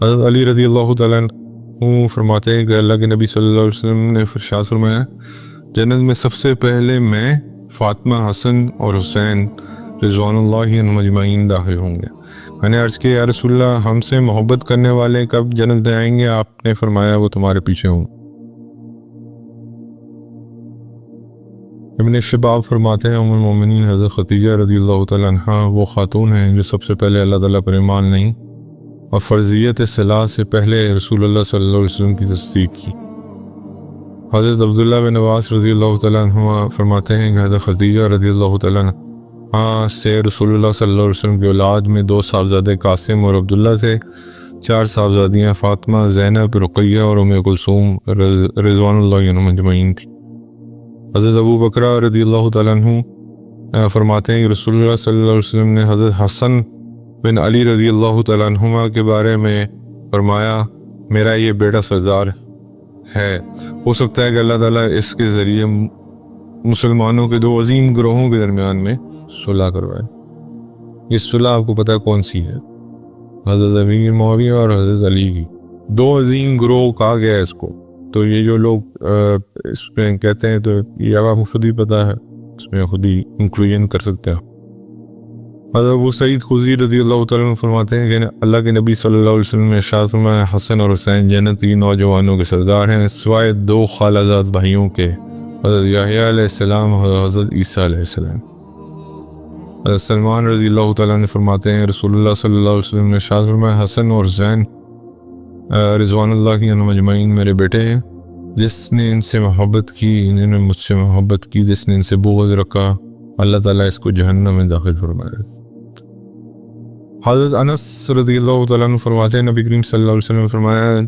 حضرت علی رضی اللہ تعالیٰ عنہ فرماتے ہیں کہ اللہ کے نبی صلی اللہ علیہ وسلم نے ارشاد فرمایا جنت میں سب سے پہلے میں، فاطمہ، حسن اور حسین رضوان اللہ عنہم اجمعین داخل ہوں گے۔ میں نے عرض کیا یا رسول اللہ ہم سے محبت کرنے والے کب جنت میں آئیں گے؟ آپ نے فرمایا وہ تمہارے پیچھے ہوں۔ ابن شباب فرماتے ہیں ام المومنین حضرت خدیجہ رضی اللہ تعالیٰ عنہ وہ خاتون ہیں جو سب سے پہلے اللہ تعالیٰ پر ایمان نہیں اور فرضیت صلاح سے پہلے رسول اللہ صلی اللہ علیہ وسلم کی تصدیق کی۔ حضرت عبداللہ بن عباس رضی اللہ تعالیٰ عنہ فرماتے ہیں کہ حضرت خدیجہ رضی اللہ تعالیٰ عنہ سے رسول اللہ صلی اللہ علیہ وسلم کی اولاد میں 2 صاحبزادے قاسم اور عبداللہ تھے، 4 صاحبزادیاں فاطمہ، زینب، رقیہ اور ام کلثوم رضوان اللہ عنہم اجمعین تھی۔ حضرت ابو بکرہ رضی اللہ تعالیٰ عنہ فرماتے ہیں کہ رسول اللہ صلی اللہ علیہ وسلم نے حضرت حسن بن علی رضی اللہ تعالیٰ عنہما کے بارے میں فرمایا میرا یہ بیٹا سردار ہے، ہو سکتا ہے کہ اللہ تعالیٰ اس کے ذریعے مسلمانوں کے 2 عظیم گروہوں کے درمیان میں صلح کروائے۔ یہ صلح آپ کو پتہ ہے کون سی ہے؟ حضرت امیر معاویہ اور حضرت علی کی 2 عظیم گروہ کہا گیا ہے اس کو۔ تو یہ جو لوگ اس میں کہتے ہیں تو یہ آپ کو خود ہی پتہ ہے، اس میں خود ہی کنکلوژن کر سکتے ہیں۔ حضرت ابو سعید خدری رضی اللہ تعالیٰ عنہ فرماتے ہیں کہ اللہ کے نبی صلی اللہ علیہ وسلم نے ارشاد فرمایا حسن اور حسین جنتی نوجوانوں کے سردار ہیں سوائے 2 خالہ زاد بھائیوں کے، حضرت یحییٰ علیہ السلام اور حضرت عیسیٰ علیہ السلام۔ حضرت سلمان رضی اللہ تعالیٰ عنہ فرماتے ہیں رسول اللہ صلی اللہ علیہ وسلم نے ارشاد فرمایا حسن اور حسین رضوان اللہ عنہم اجمعین میرے بیٹے ہیں، جس نے ان سے محبت کی انہوں نے مجھ سے محبت کی، جس نے ان سے بغض رکھا اللہ تعالیٰ اس کو جہنم میں داخل فرمائے۔ حضرت انس رضی اللہ تعالیٰ عنہ فرماتے ہیں نبی کریم صلی اللہ علیہ وسلم نے فرمایا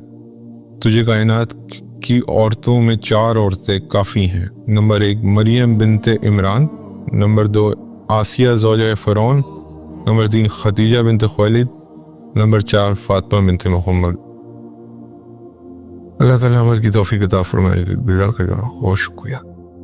تجھے کائنات کی عورتوں میں 4 عورتیں کافی ہیں، نمبر 1 مریم بنت عمران، نمبر 2 آسیہ زوجہ فرعون، نمبر 3 خدیجہ بنت خویلد، نمبر 4 فاطمہ بنت محمد۔ اللہ تعالیٰ عمل کی توفیق عطا فرمائے۔ بہت شکریہ۔